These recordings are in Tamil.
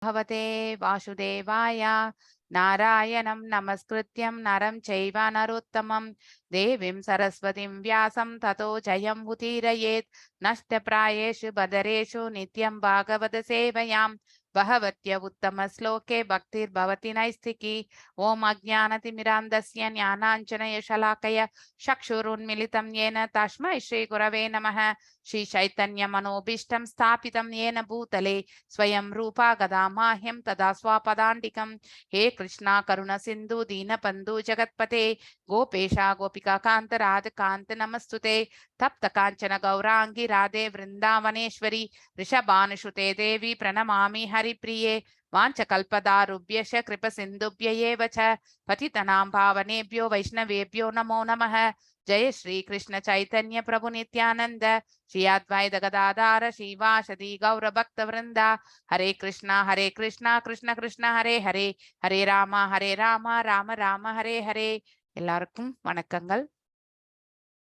भवते वासुदेवाय नारायणं नमस्कृत्यं नरं चैव नरोत्तमं देवीं सरस्वतीं व्यासं ततो जयं उदीरयेत् नष्टप्रायेषु बदरेषु नित्यं भागवत सेवयां बहवत्य उत्तमश्लोके भक्तिर्भवति नैस्तिकी ॐ अज्ञानतिमिरान्धस्य ज्ञानाञ्जनशलाकया चक्षुरुन्मिलितं येन तस्मै श्रीगुरवे नमः। श्रीचैतन्यमनोभीष्टं स्थापितं येन भूतले स्वयं रूपा गदा माह्यं तदा स्वापदान्तिकं। हे कृष्णा करुण सिन्धु दीनबन्धु जगत्पते गोपेशा गोपिका कान्त राधकान्त नमस्तुते। तप्त काञ्चन गौरांगी राधे वृन्दावनेश्वरी ऋषभानुसुते देवी प्रणमामि हरिप्रिये। वाञ्छकल्पदारुभ्यश्च कृपसिन्धुभ्य एव च पतितनां पावनेभ्यो वैष्णवेभ्यो नमो नमः। जय श्री कृष्ण चैतन्य प्रभु नित्यानंद श्री अद्वैत गदाधार श्रीवासदि गौर भक्त वृंदा। हरे कृष्णा कृष्ण कृष्ण हरे हरे हरे राम राम राम हरे हरे. எல்லாருக்கும் வணக்கங்கள்.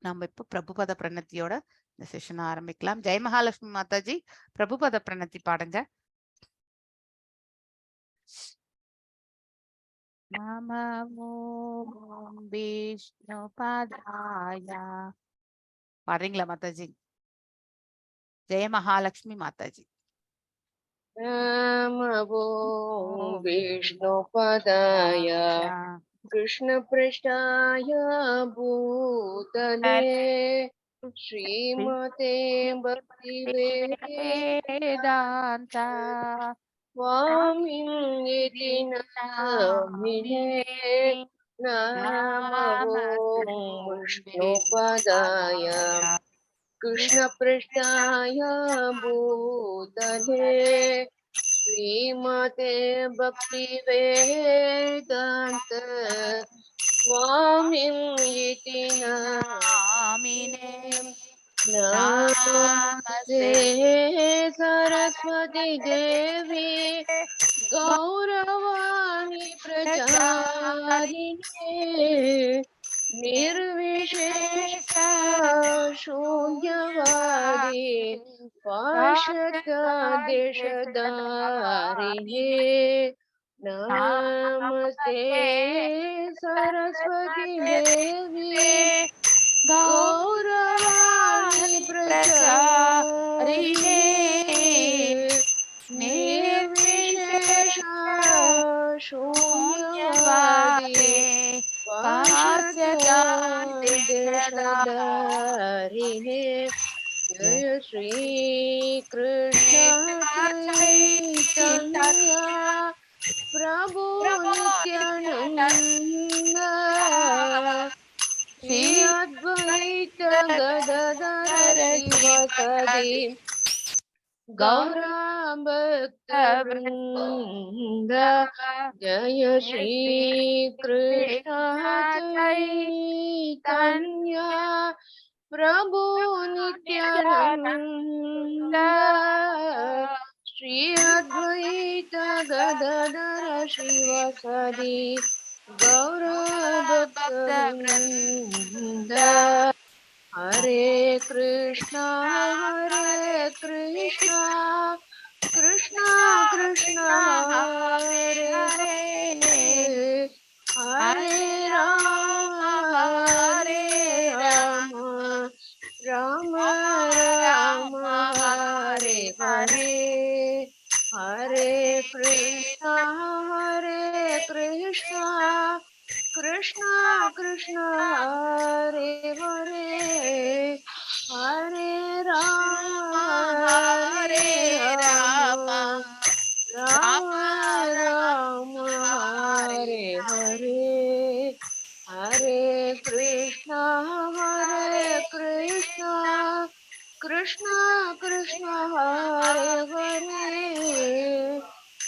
நம்ம இப்போ பிரபுபத பிரணத்தியோட இந்த செஷன் ஆரம்பிக்கலாம். ஜெய் மகாலட்சுமி மாதாஜி, பிரபுபத பிரணத்தி பாடுங்க. நமோ விஷ்ணு பாதாய. பாடுறீங்களா மாதாஜி? ஜெய மகாலட்சுமி மாதாஜி. नमो विष्णुपदाय कृष्णपृष्ठाय भूतले श्रीमते भक्तिवेदान्त स्वामिन्निति नामिने नमो विष्णुपदाय कृष्णपृष्ठाय भूतले श्रीमते भक्तिवेदान्त स्वामिन्निति नामिने नमस्ते सरस्वती देवी गौरवाणी प्रचारिणे निर्विशेष शून्यवादी पाश्चात्यदेशधारिणे नमस्ते सरस्वती देवी गौरवाणी प्रचारिणे निर्विशेष शून्यवादी पाश्चात्यदेशधारिणे जय श्री कृष्ण चैतन्य प्रभु नित्यानंद श्री अद्वैत गदाधर शिवसदि गौरा भक्त वृंद जय श्री कृष्ण चैतन्य प्रभु नित्यानंद श्री अद्वैत गदाधर शिवसदि गौरा भक्त वृंद हरे कृष्णा कृष्णा कृष्णा हरे हरे हरे राम राम राम हरे हरे हरे कृष्णा कृष्णा कृष्णा हरे हरे हरे राम राम राम हरे हरे हरे कृष्णा कृष्णा हरे हरे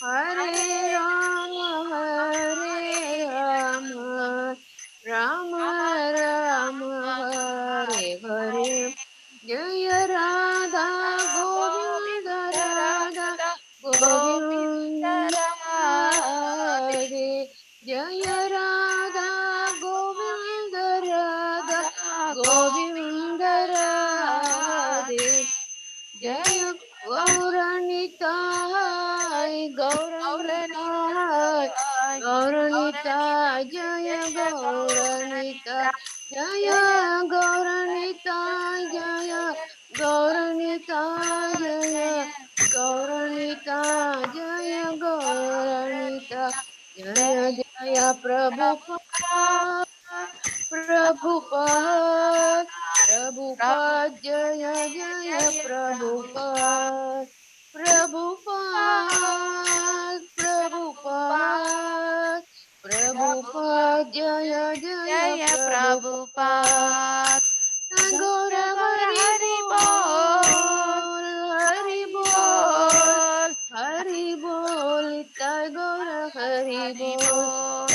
हरे राम राम राम हरे हरे जय जय गौरनिताय जय गौरनिताय जय गौरनिताय जय गौरनिताय जय गौरनिताय जय जय प्रभुपाद प्रभुपाद प्रभुपाद जय जय प्रभुपाद प्रभुपाद प्रभुपाद प्रभुपाद जय जय जय प्रभुपाद प्रभुपाद गौर गौर हरि हरि बोल हरि बोल हरि हरि बोल निताय गौर हरि बोल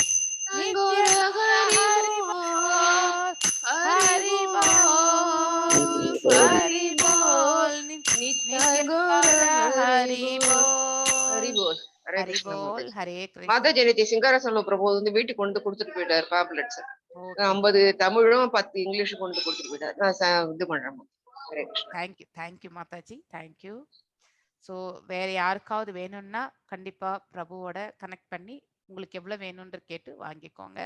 बोल नित्य गौर हरि हरि बोल बोल हरि हरि बोल बोल हरि हरि बोल बोल नित्य नित्य गौर गौर हरि हरि बोल हरि बोल बोल हरे हरि கிருஷ்ணா बोल மாதாஜி हरे कृष्ण மாதாஜி நேற்று சிங்கார செல்வ பிரபு வந்து வீட்டுக்கு கொண்டு கொடுத்துட்டு போயிட்டாரு பேப்லெட்ஸ் ஓகே 50 தமிழும் 10 இங்கிலீஷும் கொண்டு கொடுத்துட்டு போயிட்டாரு நான் இது பண்றேன் Hare Krishna thank you Mataji thank you. So வேற யாருக்காவது வேணும்னா கண்டிப்பா பிரபுவோட கனெக்ட் பண்ணி உங்களுக்கு எவ்வளவு வேணும்ன்ற கேட்டு வாங்கிக்கோங்க.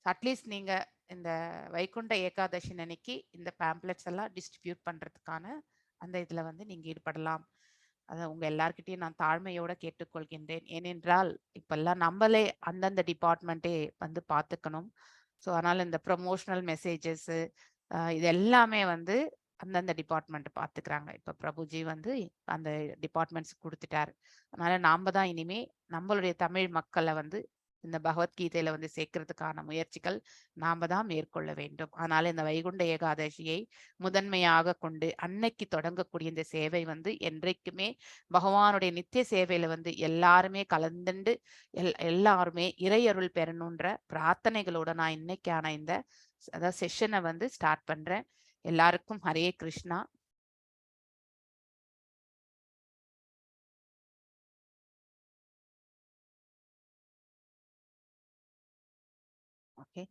அட்லீஸ்ட் நீங்க இந்த வைகுண்ட ஏகாதசி அன்னைக்கு இந்த பேம்ப்ளெட்ஸ் எல்லாம் டிஸ்ட்ரிபியூட் பண்றதுக்கான அந்த இதுல வந்து நீங்க ஈடுபடலாம். அதை உங்க எல்லார்கிட்டயும் நான் தாழ்மையோட கேட்டுக்கொள்கின்றேன். ஏனென்றால் இப்பெல்லாம் நம்மளே அந்தந்த டிபார்ட்மெண்ட்டே வந்து பார்த்துக்கணும். ஸோ அதனால இந்த ப்ரொமோஷனல் மெசேஜஸ் இது எல்லாமே வந்து அந்தந்த டிபார்ட்மெண்ட் பார்த்துக்கிறாங்க. இப்போ பிரபுஜி வந்து அந்த டிபார்ட்மெண்ட்ஸ் கொடுத்துட்டாரு. அதனால நாம தான் இனிமே நம்மளுடைய தமிழ் மக்களை வந்து இந்த பகவத்கீதையில வந்து சேர்க்கறதுக்கான முயற்சிகள் நாம தான் மேற்கொள்ள வேண்டும். அதனால இந்த வைகுண்ட ஏகாதசியை முதன்மையாக கொண்டு அன்னைக்கு தொடங்கக்கூடிய இந்த சேவை வந்து என்றைக்குமே பகவானுடைய நித்திய சேவையில வந்து எல்லாருமே கலந்துண்டு எல்லாருமே இறையருள் பெறணுன்ற பிரார்த்தனைகளோட நான் இன்னைக்கான இந்த அதாவது செஷனை வந்து ஸ்டார்ட் பண்றேன். எல்லாருக்கும் ஹரே கிருஷ்ணா. ஓகே,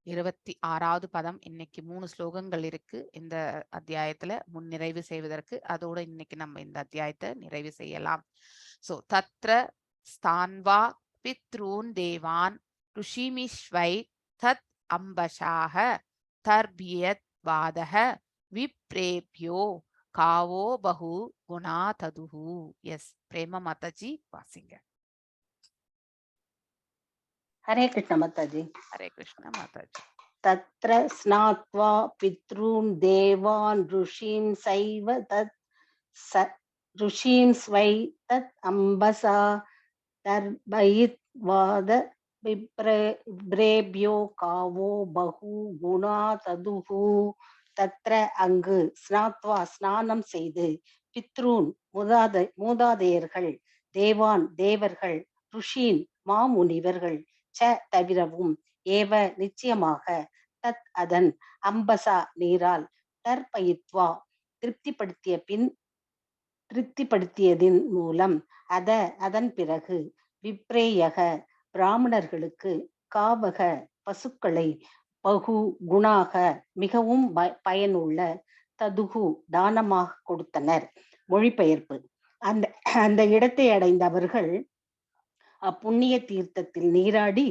26வது பதம். இன்னைக்கு 3 ஸ்லோகங்கள் இருக்கு இந்த அத்தியாயத்துல முன்னிறைவு செய்வதற்கு. அதோட இன்னைக்கு நம்ம இந்த அத்தியாயத்தை நிறைவு செய்யலாம். சோ தத்ர ஸ்தான்வா பித்ரூன் தேவான் ருஷிமிஸ்வை தத் அம்பஷாக தர்பியத் வாதக விப்ரேப்யோ காவோ பகு குணா ததுஹு. எஸ், பிரேம மாதாஜி வாசிங்க. हरे कृष्ण माताजी. हरे कृष्ण माताजी. तत्र स्नात्वा पितॄन् देवान् ऋषीन् सैव तत् ऋषीन् स्वै तत् अम्बसा तर्पयित्वाद விப்ரேபியோ காவோ பகு குணா ததுஹு. தத்ர அங்கு ஸ்நாத்வா ஸ்நானம் செய்து பித்ரூன் மூதாதையர்கள் தேவான் தேவர்கள் ருஷீன் மாமுனிவர்கள் ச தவிரவும் ஏவ நிச்சயமாக தத் அதன் அம்பசா நீரால் தர்பயித்வா திருப்திப்படுத்தியதின் மூலம் அதன் பிறகு விப்ரேயக பிராமணர்களுக்கு காவக பசுக்களை பகு குணாக மிகவும் பயனுள்ள ததுகு தானமாக கொடுத்தனர். மொழிபெயர்ப்பு. அந்த இடத்தை அடைந்த அவர்கள் அப்புண்ணிய தீர்த்தத்தில் நீராடி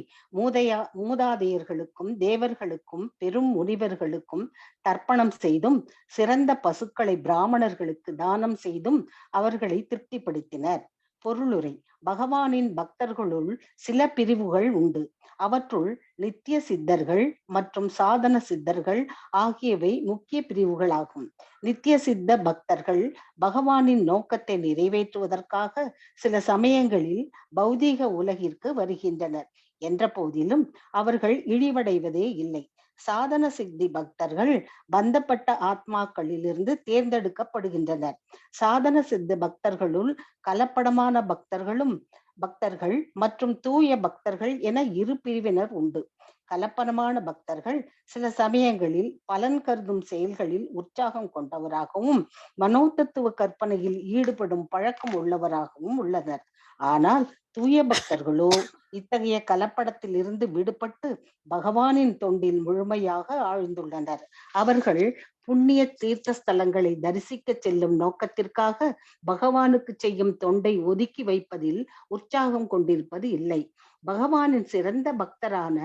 மூதாதையர்களுக்கும் தேவர்களுக்கும் பெரும் முனிவர்களுக்கும் தர்ப்பணம் செய்தும் சிறந்த பசுக்களை பிராமணர்களுக்கு தானம் செய்தும் அவர்களை திருப்திப்படுத்தினர். பொருளுரை. பகவானின் பக்தர்களுள் சில பிரிவுகள் உண்டு. அவற்றுள் நித்திய சித்தர்கள் மற்றும் சாதன சித்தர்கள் ஆகியவை முக்கிய பிரிவுகளாகும். நித்திய சித்த பக்தர்கள் பகவானின் நோக்கத்தை நிறைவேற்றுவதற்காக சில சமயங்களில் பௌதீக உலகிற்கு வருகின்றனர் என்ற போதிலும் அவர்கள் இழிவடைவதே இல்லை. சாதன சித்தி பக்தர்கள் பந்தப்பட்ட ஆத்மாக்களிலிருந்து தேர்ந்தெடுக்கப்படுகின்றனர். சாதன சித்த பக்தர்களுள் கலப்படமான பக்தர்கள் மற்றும் தூய பக்தர்கள் என இரு பிரிவினர் உண்டு. கலப்படமான பக்தர்கள் சில சமயங்களில் பலன் கருதும் செயல்களில் உற்சாகம் கொண்டவராகவும் மனோதத்துவ கற்பனையில் ஈடுபடும் பழக்கம் உள்ளவராகவும் உள்ளனர். ஆனால் தூய பக்தர்களோ இத்தகைய கலப்படத்தில் இருந்து விடுபட்டு பகவானின் தொண்டில் முழுமையாக ஆழ்ந்துள்ளனர். அவர்கள் புண்ணிய தீர்த்த ஸ்தலங்களை தரிசிக்க செல்லும் நோக்கத்திற்காக பகவானுக்கு செய்யும் தொண்டை ஒதுக்கி வைப்பதில் உற்சாகம் கொண்டிருப்பது இல்லை. பகவானின் சிறந்த பக்தரான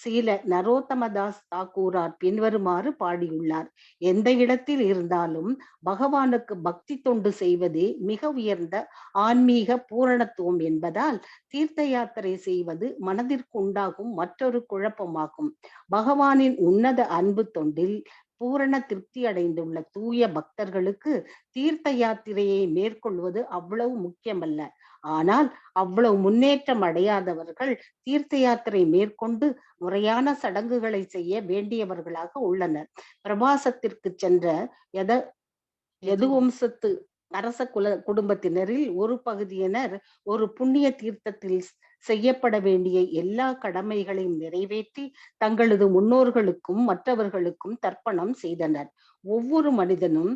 சீல நரோத்தமதாஸ் தாக்கூரார் பின்வருமாறு பாடியுள்ளார்: எந்த இடத்தில் இருந்தாலும் பகவானுக்கு பக்தி தொண்டு செய்வதே மிக உயர்ந்த ஆன்மீக பூரணத்துவம் என்பதால் தீர்த்த யாத்திரை செய்வது மனதிற்கு உண்டாகும் மற்றொரு குழப்பமாகும். பகவானின் உன்னத அன்பு தொண்டில் பூரண திருப்தி அடைந்துள்ள தூய பக்தர்களுக்கு தீர்த்த யாத்திரையை மேற்கொள்வது அவ்வளவு முக்கியமல்ல. ஆனால் அவ்வளவு முன்னேற்றம் அடையாதவர்கள் தீர்த்த யாத்திரை மேற்கொண்டு முறையான சடங்குகளை செய்ய வேண்டியவர்களாக உள்ளனர். பிரபாசத்திற்கு சென்ற யதுவம்சத்து அரச குடும்பத்தினரில் ஒரு பகுதியினர் ஒரு புண்ணிய தீர்த்தத்தில் செய்யப்பட வேண்டிய எல்லா கடமைகளையும் நிறைவேற்றி தங்களது முன்னோர்களுக்கும் மற்றவர்களுக்கும் தர்ப்பணம் செய்தனர். ஒவ்வொரு மனிதனும்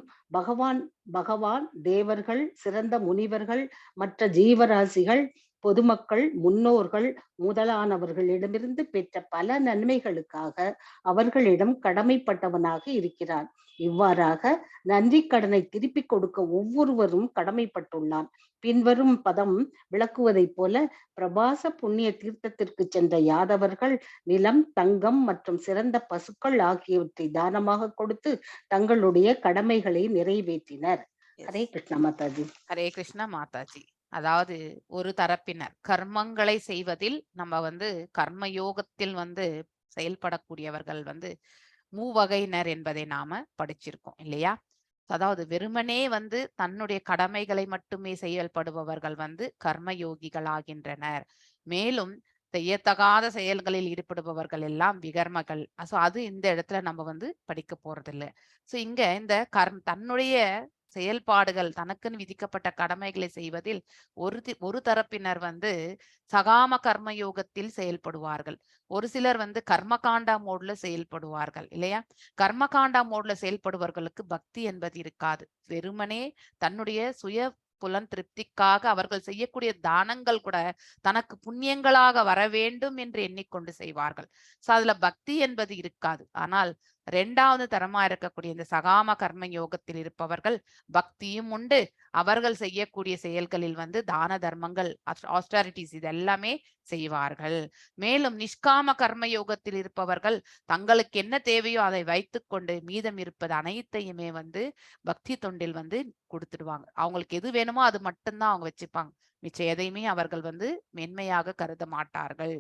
பகவான் தேவர்கள், சிறந்த முனிவர்கள், மற்ற ஜீவராசிகள், பொதுமக்கள், முன்னோர்கள் முதலானவர்களிடமிருந்து பெற்ற பல நன்மைகளுக்காக அவர்களிடம் கடமைப்பட்டவனாக இருக்கிறான். இவ்வாறாக நன்றி கடனை திருப்பிக் கொடுக்க ஒவ்வொருவரும் கடமைப்பட்டுள்ளான். பின்வரும் பதம் விளக்குவதைப் போல, பிரபாச புண்ணிய தீர்த்தத்திற்கு சென்ற யாதவர்கள் நிலம், தங்கம் மற்றும் சிறந்த பசுக்கள் ஆகியவற்றை தானமாக கொடுத்து தங்களுடைய கடமைகளை நிறைவேற்றினர். ஹரே கிருஷ்ணா மாதாஜி. ஹரே கிருஷ்ணா மாதாஜி. அதாவது ஒரு தரப்பினர் கர்மங்களை செய்வதில் நம்ம கர்மயோகத்தில் செயல்படக்கூடியவர்கள் மூவகையினர் என்பதை நாம படிச்சிருக்கோம் இல்லையா? அதாவது வெறுமனே தன்னுடைய கடமைகளை மட்டுமே செயல்படுபவர்கள் கர்மயோகிகள் ஆகின்றனர். மேலும் செய்யத்தகாத செயல்களில் ஈடுபடுபவர்கள் எல்லாம் விகர்மகள். அது இந்த இடத்துல நம்ம படிக்க போறது இல்லை. இங்க இந்த தன்னுடைய செயல்பாடுகள், தனக்குன்னு விதிக்கப்பட்ட கடமைகளை செய்வதில் ஒரு தரப்பினர் சகாம கர்மயோகத்தில் செயல்படுவார்கள். ஒரு சிலர் கர்மகாண்டா மோட்ல செயல்படுவார்கள் இல்லையா? கர்மகாண்டா மோட்ல செயல்படுபவர்களுக்கு பக்தி என்பது இருக்காது. வெறுமனே தன்னுடைய சுய புலன் திருப்திக்காக அவர்கள் செய்யக்கூடிய தானங்கள் கூட தனக்கு புண்ணியங்களாக வர வேண்டும் என்று எண்ணிக்கொண்டு செய்வார்கள். அதுல பக்தி என்பது இருக்காது. ஆனால் இரண்டாவது தரமா இருக்கக்கூடிய இந்த சகாம கர்ம யோகத்தில் இருப்பவர்கள் பக்தியும் உண்டு. அவர்கள் செய்யக்கூடிய செயல்களில் தான தர்மங்கள், ஆஸ்டாரிட்டிஸ் இதெல்லாமே செய்வார்கள். மேலும் நிஷ்காம கர்ம யோகத்தில் இருப்பவர்கள் தங்களுக்கு என்ன தேவையோ அதை வைத்துக்கொண்டு மீதம் இருப்பது அனைத்தையுமே பக்தி தொண்டில் கொடுத்துடுவாங்க. அவங்களுக்கு எது வேணுமோ அது மட்டும்தான் அவங்க வச்சுப்பாங்க. மிச்சம் எதையுமே அவர்கள் மென்மையாக கருத மாட்டார்கள்.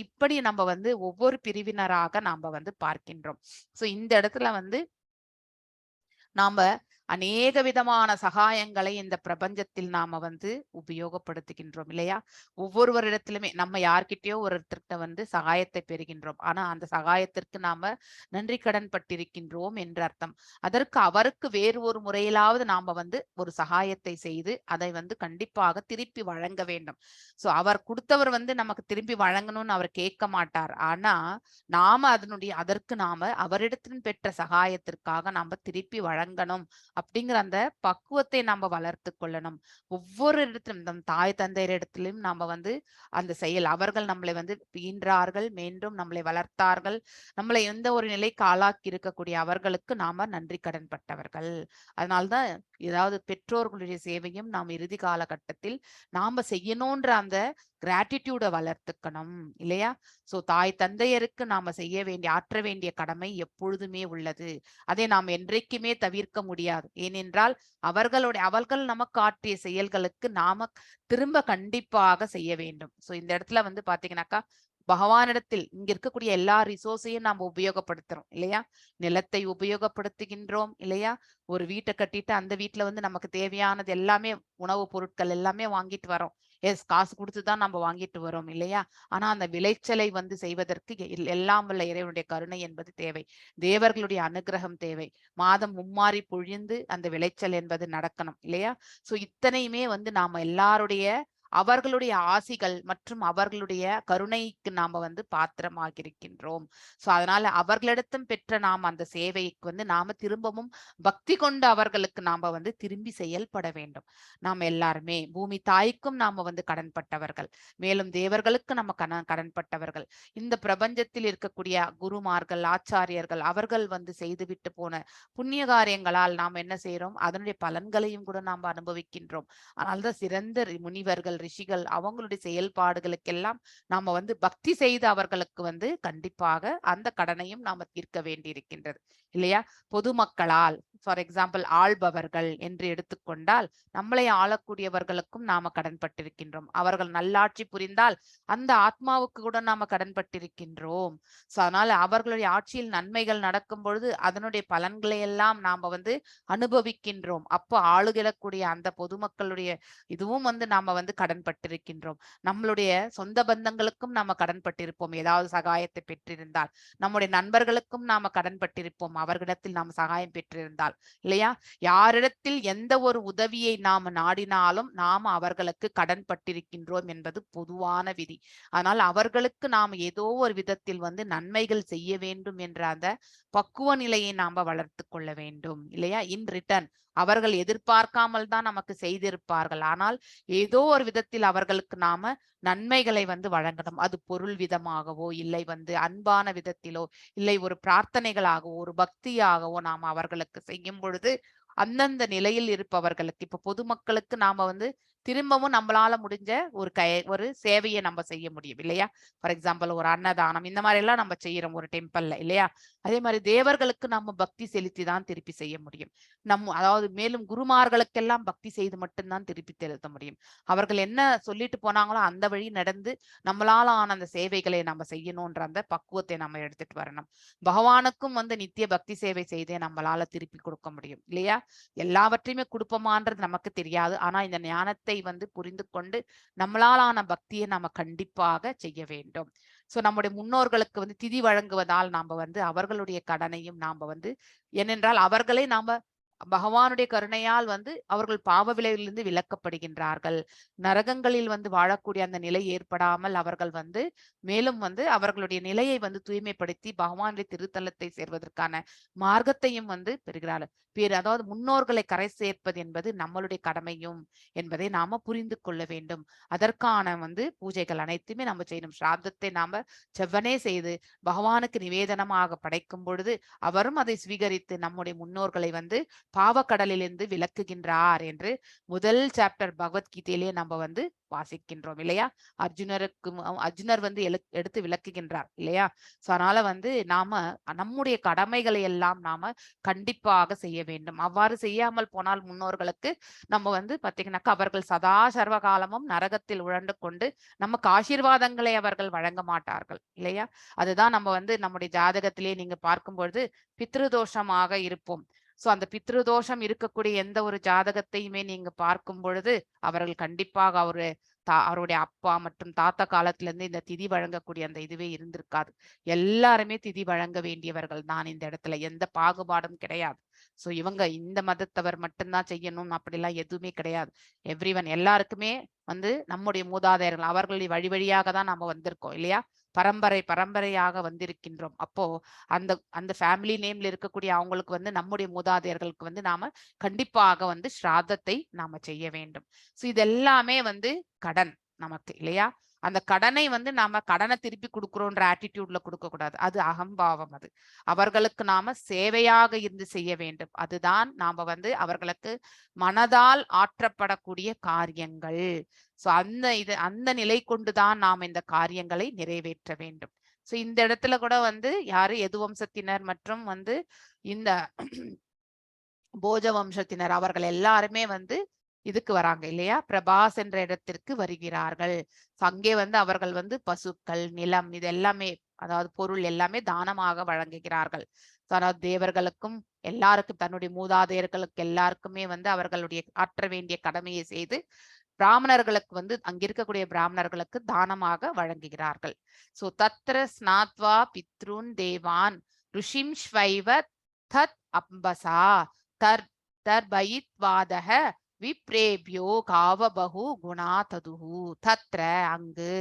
இப்படி நம்ம ஒவ்வொரு பிரிவினராக நாம பார்க்கின்றோம். இந்த இடத்துல நாம அநேக விதமான சகாயங்களை இந்த பிரபஞ்சத்தில் நாம உபயோகப்படுத்துகின்றோம் இல்லையா? ஒவ்வொருவரிடத்திலுமே நம்ம யார்கிட்டயோ ஒருத்தர்கிட்ட சகாயத்தை பெறுகின்றோம். ஆனா அந்த சகாயத்திற்கு நாம நன்றி கடன் பட்டிருக்கின்றோம் என்று அர்த்தம். அதற்கு அவருக்கு வேறு ஒரு முறையிலாவது நாம ஒரு சகாயத்தை செய்து அதை கண்டிப்பாக திருப்பி வழங்க வேண்டும். அவர் கொடுத்தவர் நமக்கு திரும்பி வழங்கணும்னு அவர் கேட்க மாட்டார். ஆனா நாம அதற்கு நாம அவரிடத்தின் பெற்ற சகாயத்திற்காக நாம திருப்பி வழங்கணும் அப்படிங்கிற அந்த பக்குவத்தை நாம வளர்த்து கொள்ளணும். ஒவ்வொரு இடத்திலும் நம் தாய் தந்தையர் இடத்திலும் நாம அந்த செயல், அவர்கள் நம்மளை பீன்றார்கள், மீண்டும் நம்மளை வளர்த்தார்கள், நம்மளை எந்த ஒரு நிலைக்கு ஆளாக்கி இருக்கக்கூடிய அவர்களுக்கு நாம நன்றி கடன் பட்டவர்கள். அதனால்தான் ஏதாவது பெற்றோர்களுடைய சேவையும் நாம் இறுதி காலகட்டத்தில் நாம செய்யணும்ன்ற அந்த கிராட்டிடியூட வளர்த்துக்கணும் இல்லையா? தாய் தந்தையருக்கு நாம ஆற்ற வேண்டிய கடமை எப்பொழுதுமே உள்ளது. அதை நாம் என்றைக்குமே தவிர்க்க முடியாது. ஏனென்றால் அவர்கள் நமக்கு ஆற்றிய செயல்களுக்கு நாம திரும்ப கண்டிப்பாக செய்ய வேண்டும். இந்த இடத்துல பாத்தீங்கன்னாக்கா பகவானிடத்தில் இங்க இருக்கக்கூடிய எல்லா ரிசோர்ஸையும் நாம உபயோகப்படுத்துறோம் இல்லையா? நிலத்தை உபயோகப்படுத்துகின்றோம் இல்லையா? ஒரு வீட்டை கட்டிட்டு அந்த வீட்டுல நமக்கு தேவையானது எல்லாமே, உணவு பொருட்கள் எல்லாமே வாங்கிட்டு வரோம். காசு கொடுத்துதான் நம்ம வாங்கிட்டு வரோம் இல்லையா? ஆனா அந்த விளைச்சலை செய்வதற்கு எல்லாம் வல்ல இறைவனுடைய கருணை என்பது தேவை. தேவர்களுடைய அனுகிரகம் தேவை. மாதம் மும்மாறி பொழிந்து அந்த விளைச்சல் என்பது நடக்கணும் இல்லையா? இத்தனையுமே நாம எல்லாருடைய அவர்களுடைய ஆசிகள் மற்றும் அவர்களுடைய கருணைக்கு நாம வந்து பாத்திரமாக இருக்கின்றோம். சோ அதனால அவர்களிடத்தும் பெற்ற நாம் அந்த சேவைக்கு வந்து நாம திரும்பவும் பக்தி கொண்டு அவர்களுக்கு நாம வந்து திரும்பி செயல்பட வேண்டும். நாம் எல்லாருமே பூமி தாய்க்கும் நாம வந்து கடன்பட்டவர்கள், மேலும் தேவர்களுக்கு நம்ம கடன்பட்டவர்கள். இந்த பிரபஞ்சத்தில் இருக்கக்கூடிய குருமார்கள், ஆச்சாரியர்கள் அவர்கள் வந்து செய்துவிட்டு போன புண்ணிய காரியங்களால் நாம் என்ன செய்யறோம், அதனுடைய பலன்களையும் கூட நாம் அனுபவிக்கின்றோம். அதனால்தான் சிறந்த முனிவர்கள், ரிஷிகள் அவங்களுடைய செயல்பாடுகளுக்கெல்லாம் நாம வந்து பக்தி செய்து அவர்களுக்கு வந்து கண்டிப்பாக அந்த கடனையும் நாம தீர்க்க வேண்டியிருக்கின்றது இல்லையா? பொதுமக்களால் ஃபார் எக்ஸாம்பிள் ஆள்பவர்கள் என்று எடுத்துக்கொண்டால் நம்மளை ஆளக்கூடியவர்களுக்கும் நாம கடன்பட்டிருக்கின்றோம். அவர்கள் நல்லாட்சி புரிந்தால் அந்த ஆத்மாவுக்கு கூட நாம கடன்பட்டிருக்கின்றோம். சோ அதனால அவர்களுடைய ஆட்சியில் நன்மைகள் நடக்கும் பொழுது அதனுடைய பலன்களை எல்லாம் நாம வந்து அனுபவிக்கின்றோம். அப்போ ஆளுகிடக்கூடிய அந்த பொதுமக்களுடைய இதுவும் வந்து நாம வந்து கடன்பட்டிருக்கின்றோம். நம்மளுடைய சொந்த பந்தங்களுக்கும் நாம கடன்பட்டிருப்போம் ஏதாவது சகாயத்தை பெற்றிருந்தால். நம்முடைய நண்பர்களுக்கும் நாம கடன்பட்டிருப்போம் அவர்களிடத்தில் நாம் சகாயம் பெற்றிருந்தால் இல்லையா? யாரிடத்தில் எந்த ஒரு உதவியை நாம நாடினாலும் நாம அவர்களுக்கு கடன்பட்டிருக்கின்றோம் என்பது பொதுவான விதி. ஆனால் அவர்களுக்கு நாம் ஏதோ ஒரு விதத்தில் வந்து நன்மைகள் செய்ய வேண்டும் என்ற அந்த பக்குவ நிலையை நாம வளர்த்து கொள்ள வேண்டும் இல்லையா? இன் ரிட்டர்ன் அவர்கள் எதிர்பார்க்காமல் தான் நமக்கு செய்திருப்பார்கள். ஆனால் ஏதோ ஒரு விதத்தில் அவர்களுக்கு நாம நன்மைகளை வந்து வழங்கணும். அது பொருள் விதமாகவோ இல்லை வந்து அன்பான விதத்திலோ இல்லை ஒரு பிரார்த்தனைகளாகவோ ஒரு பக்தியாகவோ நாம் அவர்களுக்கு செய்யும் பொழுது அந்தந்த நிலையில் இருப்பவர்களுக்கு இப்ப பொதுமக்களுக்கு நாம வந்து திரும்பவும் நம்மளால முடிஞ்ச ஒரு சேவையை நம்ம செய்ய முடியும் இல்லையா? ஃபார் எக்ஸாம்பிள் ஒரு அன்னதானம் இந்த மாதிரி எல்லாம் நம்ம செய்யறோம் ஒரு டெம்பிள்ல இல்லையா? அதே மாதிரி தேவர்களுக்கு நம்ம பக்தி செலுத்தி தான் திருப்பி செய்ய முடியும். அதாவது மேலும் குருமார்களுக்கெல்லாம் பக்தி செய்து மட்டும்தான் திருப்பி செலுத்த முடியும். அவர்கள் என்ன சொல்லிட்டு போனாங்களோ அந்த வழி நடந்து நம்மளால ஆன அந்த சேவைகளை நம்ம செய்யணும்ன்ற அந்த பக்குவத்தை நம்ம எடுத்துட்டு வரணும். பகவானுக்கும் வந்து நித்திய பக்தி சேவை செய்தே நம்மளால திருப்பி கொடுக்க முடியும் இல்லையா? எல்லாவற்றையுமே கொடுப்போமான்றது நமக்கு தெரியாது. ஆனா இந்த ஞானத்தை வந்து புரிந்து கொண்டு நம்மளாலான பக்தியை நாம கண்டிப்பாக செய்ய வேண்டும். சோ நம்முடைய முன்னோர்களுக்கு வந்து திதி வழங்குவதால் நாம வந்து அவர்களுடைய கடனையும் நாம வந்து ஏனென்றால் அவர்களை நாம பகவானுடைய கருணையால் வந்து அவர்கள் பாவ விளைவிலிருந்து விலக்கப்படுகின்றார்கள். நரகங்களில் வந்து வாழக்கூடிய அந்த நிலை ஏற்படாமல் அவர்கள் வந்து மேலும் வந்து அவர்களுடைய நிலையை வந்து தூய்மைப்படுத்தி பகவானுடைய திருத்தலத்தை சேர்வதற்கான மார்க்கத்தையும் வந்து பெறுகிறார்கள். அதாவது முன்னோர்களை கரை சேர்ப்பது என்பது நம்மளுடைய கடமையும் என்பதை நாம புரிந்து கொள்ள வேண்டும். அதற்கான வந்து பூஜைகள் அனைத்துமே நம்ம செய்யணும். ஸ்ராத்தத்தை நாம செவ்வனே செய்து பகவானுக்கு நிவேதனமாக படைக்கும் பொழுது அவரும் அதை ஸ்வீகரித்து நம்முடைய முன்னோர்களை வந்து பாவக்கடலிலிருந்து விலக்குகின்றார் என்று முதல் சாப்டர் பகவத்கீதையிலே நம்ம வந்து வாசிக்கின்றோம் இல்லையா? அர்ஜுனர் வந்து எடுத்து விளக்குகின்றார் இல்லையா? சோ அதனால வந்து நாம நம்முடைய கடமைகளை எல்லாம் நாம கண்டிப்பாக செய்ய வேண்டும். அவ்வாறு செய்யாமல் போனால் முன்னோர்களுக்கு நம்ம வந்து பாத்தீங்கன்னாக்கா அவர்கள் சதா சர்வகாலமும் நரகத்தில் உழண்டு கொண்டு நமக்கு ஆசீர்வாதங்களை அவர்கள் வழங்க மாட்டார்கள் இல்லையா? அதுதான் நம்ம வந்து நம்முடைய ஜாதகத்திலே நீங்க பார்க்கும்பொழுது பித்ருதோஷமாக இருப்போம். சோ அந்த பித்ருதோஷம் இருக்கக்கூடிய எந்த ஒரு ஜாதகத்தையுமே நீங்க பார்க்கும் பொழுது அவர்கள் கண்டிப்பாக அவருடைய அப்பா மற்றும் தாத்தா காலத்துல இருந்து இந்த திதி வழங்கக்கூடிய அந்த இதுவே இருந்திருக்காது. எல்லாருமே திதி வழங்க வேண்டியவர்கள் தான். இந்த இடத்துல எந்த பாகுபாடும் கிடையாது. சோ இவங்க இந்த மதத்தவர் மட்டும்தான் செய்யணும் அப்படிலாம் எதுவுமே கிடையாது. எவ்ரிவன் எல்லாருக்குமே வந்து நம்முடைய மூதாதையர்கள் அவர்களுடைய வழி வழியாக தான் நாம வந்திருக்கோம் இல்லையா? பரம்பரையாக வந்திருக்கின்றோம். அப்போ அந்த ஃபேமிலி நேம்ல இருக்கக்கூடிய அவங்களுக்கு வந்து நம்முடைய மூதாதையர்களுக்கு வந்து நாம கண்டிப்பாக வந்து ஸ்ராத்தத்தை நாம செய்ய வேண்டும். சோ இதெல்லாமே வந்து கடன் நமக்கு இல்லையா? அந்த கடனை வந்து நாம கடனை திருப்பி கொடுக்கிறோன்ற ஆட்டிடியூட்ல கொடுக்க கூடாது. அது அகம்பாவம். அது அவர்களுக்கு நாம சேவையாக இருந்து செய்ய வேண்டும். அதுதான் நாம வந்து அவர்களுக்கு மனதால் ஆற்றப்படக்கூடிய காரியங்கள். சோ அந்த நிலை கொண்டுதான் நாம் இந்த காரியங்களை நிறைவேற்ற வேண்டும். சோ இந்த இடத்துல கூட வந்து யாரு எது வம்சத்தினர் மற்றும் வந்து இந்த போஜ வம்சத்தினர் அவர்கள் எல்லாருமே வந்து இதுக்கு வராங்க இல்லையா? பிரபாஸ் என்ற இடத்திற்கு வருகிறார்கள். அங்கே வந்து அவர்கள் வந்து பசுக்கள், நிலம் இது எல்லாமே அதாவது பொருள் எல்லாமே தானமாக வழங்குகிறார்கள். அதாவது தேவர்களுக்கும் எல்லாருக்கும் தன்னுடைய மூதாதையர்களுக்கு எல்லாருக்குமே வந்து அவர்களுடைய ஆற்ற வேண்டிய கடமையை செய்து பிராமணர்களுக்கு வந்து அங்க இருக்கக்கூடிய பிராமணர்களுக்கு தானமாக வழங்குகிறார்கள். சோ தத்ர ஸ்நாத்வா பித்ருன் தேவான் ருஷிம் ஸ்வைவ தத் அம்பசா தர்பயித்வாதஹ விப்ரேபியோ காவபகு குணா ததுஹு தத்ர அங்கு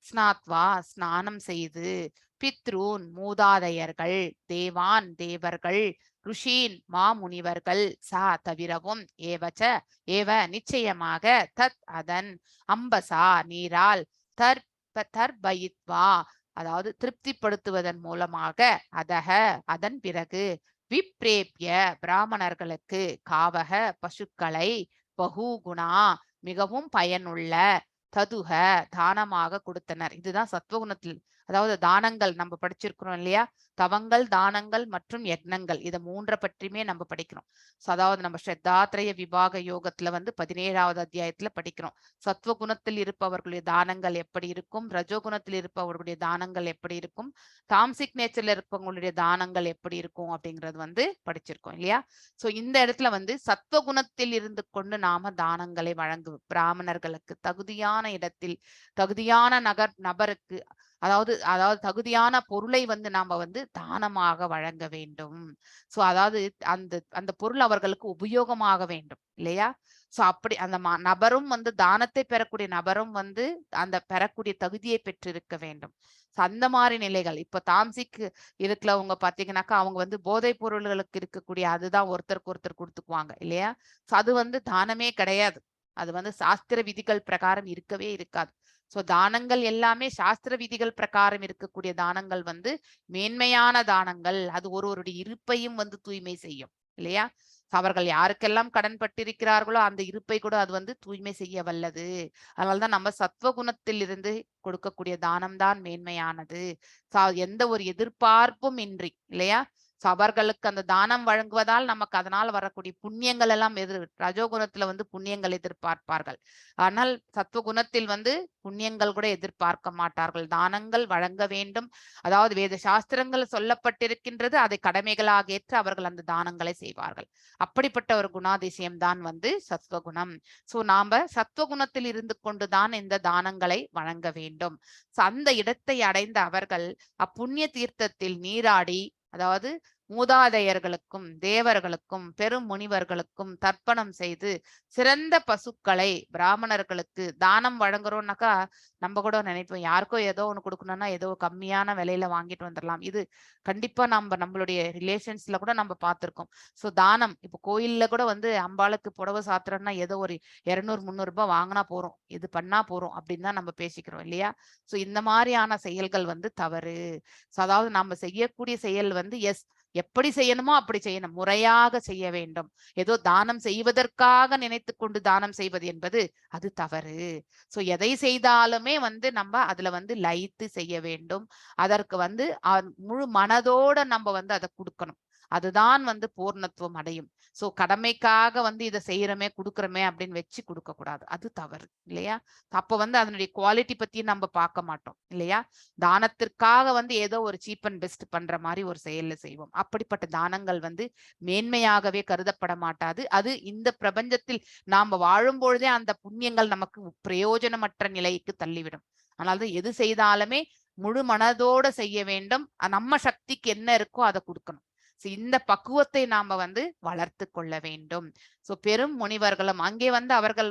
ஸ்நாத்வா ஸ்நானம் செய்து பித்ரூன் மூதாதையர்கள் தேவான் தேவர்கள் ருஷீன் மாமுனிவர்கள் சா தவிரவும் ஏவச்ச ஏவ நிச்சயமாக தத் அதன் அம்பசா நீரால் தர்பயித்வா அதாவது திருப்திப்படுத்துவதன் மூலமாக அதக அதன் பிறகு விப்ரேபிய பிராமணர்களுக்கு காவக பசுக்களை பகுகுணா மிகவும் பயனுள்ள ததுக தானமாக கொடுத்தனர். இதுதான் சத்வகுணத்தில், அதாவது தானங்கள் நம்ம படிச்சிருக்கிறோம் இல்லையா, தவங்கள் தானங்கள் மற்றும் யக்னங்கள், இதை மூன்றை பற்றியுமே நம்ம படிக்கிறோம். அதாவது நம்ம ஸ்ரத்தாத்ரய விபாக யோகத்துல 17வது அத்தியாயத்துல படிக்கிறோம். சத்வகுணத்தில் இருப்பவர்களுடைய தானங்கள் எப்படி இருக்கும், ரஜோகுணத்தில் இருப்பவர்களுடைய தானங்கள் எப்படி இருக்கும், தாம்சிக் நேச்சர்ல இருப்பவங்களுடைய தானங்கள் எப்படி இருக்கும் அப்படிங்கிறது படிச்சிருக்கோம் இல்லையா. சோ இந்த இடத்துல சத்வகுணத்தில் இருந்து கொண்டு நாம தானங்களை வழங்கு பிராமணர்களுக்கு தகுதியான இடத்தில் தகுதியான நபருக்கு அதாவது தகுதியான பொருளை நாம தானமாக வழங்க வேண்டும். சோ அதாவது அந்த பொருள் அவர்களுக்கு உபயோகமாக வேண்டும் இல்லையா. சோ அப்படி அந்த நபரும் தானத்தை பெறக்கூடிய நபரும் அந்த பெறக்கூடிய தகுதியை பெற்றிருக்க வேண்டும். அந்த மாதிரி நிலைகள் இப்ப தாம்சிக் இருக்கிறவங்க பாத்தீங்கன்னாக்கா அவங்க போதைப் பொருள்களுக்கு இருக்கக்கூடிய அதுதான் ஒருத்தருக்கு ஒருத்தர் கொடுத்துக்குவாங்க இல்லையா. சோ அது தானமே கிடையாது. அது சாஸ்திர விதிகள் பிரகாரம் இருக்கவே இருக்காது. சோ தானங்கள் எல்லாமே சாஸ்திர விதிகள் பிரகாரம் இருக்கக்கூடிய தானங்கள் மேன்மையான தானங்கள். அது ஒருவருடைய இருப்பையும் தூய்மை செய்யும் இல்லையா. அவர்கள் யாருக்கெல்லாம் கடன் பட்டிருக்கிறார்களோ அந்த இருப்பை கூட அது தூய்மை செய்ய வல்லது. அதனால்தான் நம்ம சத்வகுணத்தில் இருந்து கொடுக்கக்கூடிய தானம் தான் மேன்மையானது. எந்த ஒரு எதிர்பார்ப்பும் இன்றி இல்லையா. அவர்களுக்கு அந்த தானம் வழங்குவதால் நமக்கு அதனால் வரக்கூடிய புண்ணியங்கள் எல்லாம் ரஜோகுணத்துல புண்ணியங்கள் எதிர்பார்ப்பார்கள். ஆனால் சத்துவகுணத்தில் புண்ணியங்கள் கூட எதிர்பார்க்க மாட்டார்கள். தானங்கள் வழங்க வேண்டும். அதாவது வேத சாஸ்திரங்கள் சொல்லப்பட்டிருக்கின்றது, அதை கடமைகளாக ஏற்று அவர்கள் அந்த தானங்களை செய்வார்கள். அப்படிப்பட்ட ஒரு குணாதிசயம் தான் சத்வகுணம். சோ நாம சத்வகுணத்தில் இருந்து கொண்டுதான் இந்த தானங்களை வழங்க வேண்டும். அந்த இடத்தை அடைந்த அவர்கள் அப்புண்ணிய தீர்த்தத்தில் நீராடி, அதாவது மூதாதையர்களுக்கும் தேவர்களுக்கும் பெரும் முனிவர்களுக்கும் தர்ப்பணம் செய்து சிறந்த பசுக்களை பிராமணர்களுக்கு தானம் வழங்குறோம்னாக்கா நம்ம கூட நினைப்போம் யாருக்கோ ஏதோ ஒண்ணு கொடுக்கணும்னா ஏதோ கம்மியான விலையில வாங்கிட்டு வந்துடலாம். இது கண்டிப்பா நம்மளுடைய ரிலேஷன்ஸ்ல கூட நம்ம பார்த்திருக்கோம். சோ தானம் இப்ப கோயில்ல கூட அம்பாளுக்கு புடவை சாத்துறோம்னா ஏதோ ஒரு 200-300 ரூபாய் வாங்கினா போறோம், இது பண்ணா போறோம் அப்படின்னு தான் நம்ம பேசிக்கிறோம் இல்லையா. சோ இந்த மாதிரியான செயல்கள் தவறு. சோ அதாவது நம்ம செய்யக்கூடிய செயல் எஸ் எப்படி செய்யணுமோ அப்படி செய்யணும், முறையாக செய்ய வேண்டும். ஏதோ தானம் செய்வதற்காக நினைத்து கொண்டு தானம் செய்வது என்பது அது தவறு. சோ எதை செய்தாலுமே நம்ம அதுல லயித்து செய்ய வேண்டும். அதற்கு முழு மனதோட நம்ம அதை கொடுக்கணும். அதுதான் பூர்ணத்துவம் அடையும். சோ கடமைக்காக இதை செய்யறமே கொடுக்கறமே அப்படின்னு வச்சு கொடுக்க கூடாது, அது தவறு இல்லையா. அப்ப அதனுடைய குவாலிட்டி பத்தி நம்ம பார்க்க மாட்டோம் இல்லையா. தானத்திற்காக ஏதோ ஒரு சீப் அண்ட் பெஸ்ட் பண்ற மாதிரி ஒரு செயல்ல செய்வோம். அப்படிப்பட்ட தானங்கள் மேன்மையாகவே கருதப்பட மாட்டாது. அது இந்த பிரபஞ்சத்தில் நாம வாழும் பொழுதே அந்த புண்ணியங்கள் நமக்கு பிரயோஜனமற்ற நிலைக்கு தள்ளிவிடும். அதனால எது செய்தாலுமே முழு மனதோட செய்ய வேண்டும். நம்ம சக்திக்கு என்ன இருக்கோ அதை கொடுக்கணும். இந்த பக்குவத்தை நாம வளர்த்து கொள்ள வேண்டும். சோ பெரும் முனிவர்களும் அங்கே அவர்கள்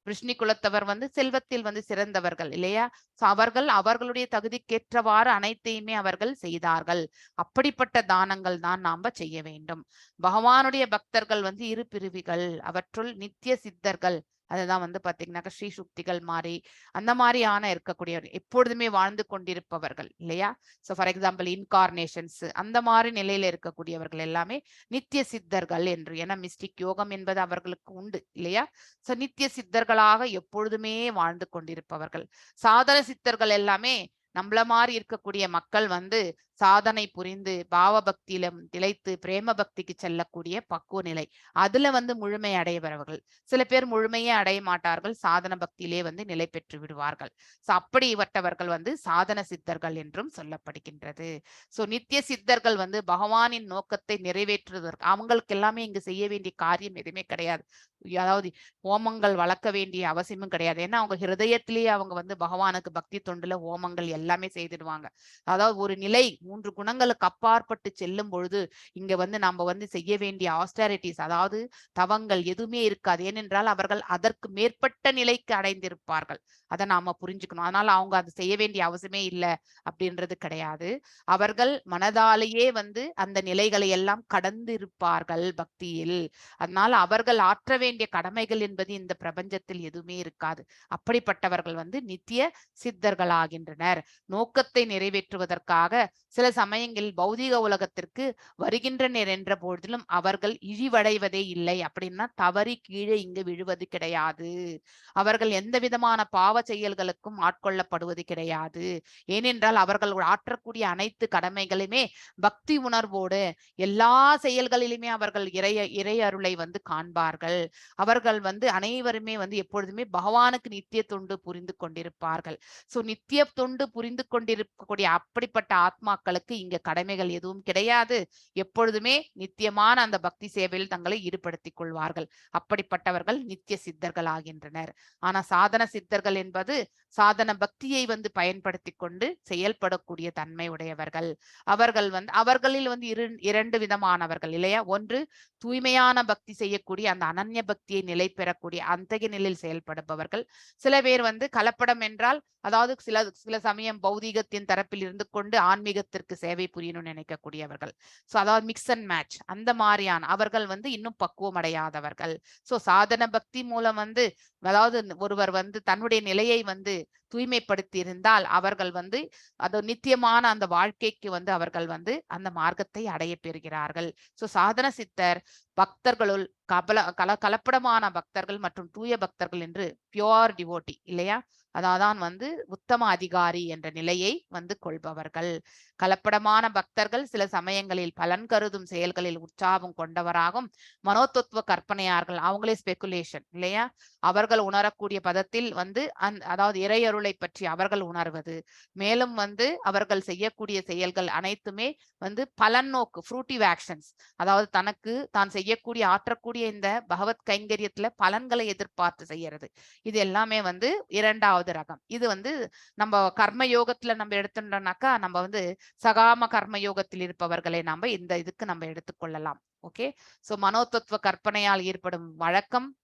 விஷ்ணு குலத்தவர் செல்வத்தில் சிறந்தவர்கள் இல்லையா. சோ அவர்களுடைய தகுதிக்கேற்றவாறு அனைத்தையுமே அவர்கள் செய்தார்கள். அப்படிப்பட்ட தானங்கள் தான் நாம செய்ய வேண்டும். பகவானுடைய பக்தர்கள் இரு பிரிவுகள். அவற்றுள் நித்திய சித்தர்கள், அதுதான் பாத்தீங்கன்னாக்கா ஸ்ரீ சுக்திகள் மாதிரி அந்த மாதிரியான இருக்கக்கூடியவர்கள், எப்பொழுதுமே வாழ்ந்து கொண்டிருப்பவர்கள் இல்லையா. சோ ஃபார் எக்ஸாம்பிள் இன்கார்னேஷன்ஸ் அந்த மாதிரி நிலையில இருக்கக்கூடியவர்கள் எல்லாமே நித்திய சித்தர்கள் என்று. ஏன்னா மிஸ்டிக் யோகம் என்பது அவர்களுக்கு உண்டு இல்லையா. சோ நித்திய சித்தர்களாக எப்பொழுதுமே வாழ்ந்து கொண்டிருப்பவர்கள். சாதன சித்தர்கள் எல்லாமே நம்மள மாதிரி இருக்கக்கூடிய மக்கள் சாதனை புரிந்து பாவ பக்தியிலும் திளைத்து பிரேம பக்திக்கு செல்லக்கூடிய பக்குவ நிலை, அதுல முழுமை அடைபவர்கள். சில பேர் முழுமையே அடைய மாட்டார்கள், சாதன பக்தியிலே நிலை பெற்று விடுவார்கள். சோ அப்படிப்பட்டவர்கள் சாதன சித்தர்கள் என்றும் சொல்லப்படுகின்றது. சோ நித்திய சித்தர்கள் பகவானின் நோக்கத்தை நிறைவேற்றுவதற்கு அவங்களுக்கு எல்லாமே இங்கு செய்ய வேண்டிய காரியம் எதுவுமே கிடையாது. அதாவது ஹோமங்கள் வளர்க்க வேண்டிய அவசியமும் கிடையாது. ஏன்னா அவங்க ஹிருதயத்திலேயே அவங்க பகவானுக்கு பக்தி தொண்டுல ஹோமங்கள் எல்லாமே செய்திடுவாங்க. அதாவது ஒரு நிலை மூன்று குணங்களுக்கு அப்பாற்பட்டு செல்லும் பொழுது இங்க வந்து நம்ம வந்து செய்ய வேண்டிய ஆஸ்டரிட்டிஸ், அதாவது தவங்கள் எதுவுமே இருக்காது. ஏனென்றால் அவர்கள் அதற்கு மேற்பட்ட நிலைக்கு அடைந்திருப்பார்கள். அதை நாம புரிஞ்சுக்கணும். அதனால அவங்க அது செய்ய வேண்டிய அவசியமே இல்லை அப்படின்றது கிடையாது. அவர்கள் மனதாலேயே வந்து அந்த நிலைகளை எல்லாம் கடந்து இருப்பார்கள் பக்தியில். அதனால அவர்கள் ஆற்ற வேண்டிய கடமைகள் என்பது இந்த பிரபஞ்சத்தில் எதுவுமே இருக்காது. அப்படிப்பட்டவர்கள் வந்து நித்திய சித்தர்களாகின்றனர். நோக்கத்தை நிறைவேற்றுவதற்காக சில சமயங்களில் பௌதிக உலகத்திற்கு வருகின்றனர் என்ற பொழுதிலும் அவர்கள் இழிவடைவதே இல்லை. அப்படின்னா தவறி கீழே இங்கு விழுவது கிடையாது. அவர்கள் எந்த விதமான பாவ செயல்களுக்கும் ஆட்கொள்ளப்படுவது கிடையாது. ஏனென்றால் அவர்கள் ஆற்றக்கூடிய அனைத்து கடமைகளுமே பக்தி உணர்வோடு எல்லா செயல்களிலுமே அவர்கள் இறை அருளை வந்து காண்பார்கள். அவர்கள் வந்து அனைவருமே வந்து எப்பொழுதுமே பகவானுக்கு நித்திய தொண்டு புரிந்து கொண்டிருப்பார்கள். சோ நித்திய தொண்டு புரிந்து கொண்டிருக்கக்கூடிய அப்படிப்பட்ட ஆத்மாக்களுக்கு இங்க கடமைகள் எதுவும் கிடையாது. எப்பொழுதுமே நித்தியமான அந்த பக்தி சேவையில் தங்களை ஈடுபடுத்திக் கொள்வார்கள். அப்படிப்பட்டவர்கள் நித்திய சித்தர்கள் ஆகின்றனர். ஆனா சாதன சித்தர்கள் என்பது சாதன பக்தியை வந்து பயன்படுத்தி கொண்டு செயல்படக்கூடிய தன்மை உடையவர்கள். அவர்களில் வந்து இரண்டு விதமானவர்கள் இல்லையா? ஒன்று தூய்மையான பக்தி செய்யக்கூடிய அந்த அனன்ய பக்தியை நிலை பெறக்கூடிய அந்தக நிலையில் செயல்படுபவர்கள். சில பேர் வந்து கலப்படம் என்றால், அதாவது சில சமயம் பௌதீகத்தின் தரப்பில் இருந்து கொண்டு ஆன்மீகத்திற்கு சேவை புரியணும்னு நினைக்கக்கூடியவர்கள். சோ அதாவது மிக்ஸ் அண்ட் மேட்ச் அந்த மாதிரியான அவர்கள் வந்து இன்னும் பக்குவம் அடையாதவர்கள். சோ சாதன பக்தி மூலம் வந்து அதாவது ஒருவர் வந்து தன்னுடைய நிலையை வந்து தூய்மைப்படுத்தி இருந்தால் அவர்கள் வந்து அது நித்தியமான அந்த வாழ்க்கைக்கு வந்து அவர்கள் வந்து அந்த மார்க்கத்தை அடைய பெறுகிறார்கள். சோ சாதன சித்தர் பக்தர்களுள் கலப்படமான பக்தர்கள் மற்றும் தூய பக்தர்கள் என்று பியோர் டிவோட்டி இல்லையா? அதான் வந்து உத்தம அதிகாரி என்ற நிலையை வந்து கொள்பவர்கள். கலப்படமான பக்தர்கள் சில சமயங்களில் பலன் கருதும் செயல்களில் உற்சாகம் கொண்டவராகும் மனோதத்துவ கற்பனையார்கள். அவங்களே ஸ்பெகுலேஷன் இல்லையா? அவர்கள் உணரக்கூடிய பதத்தில் வந்து அதாவது இறையருளை பற்றி அவர்கள் உணர்வது, மேலும் வந்து அவர்கள் செய்யக்கூடிய செயல்கள் அனைத்துமே வந்து பலன் நோக்கு ஃப்ரூட்டிவ் ஆக்ஷன்ஸ், அதாவது தனக்கு தான் செய்யக்கூடிய ஆற்றக்கூடிய இந்த பகவத் கைங்கரியத்துல பலன்களை எதிர்பார்த்து செய்யறது. இது எல்லாமே வந்து இரண்டாவது ரகம். இது வந்து நம்ம கர்ம யோகத்துல நம்ம எடுத்துட்டோம்னாக்கா நம்ம வந்து சகாம கர்ம யோகத்தில் இருப்பவர்களை நம்ம இந்த இதுக்கு நம்ம எடுத்துக்கொள்ளலாம். ஓகே. சோ மனோதத்துவ கற்பனையால் ஏற்படும்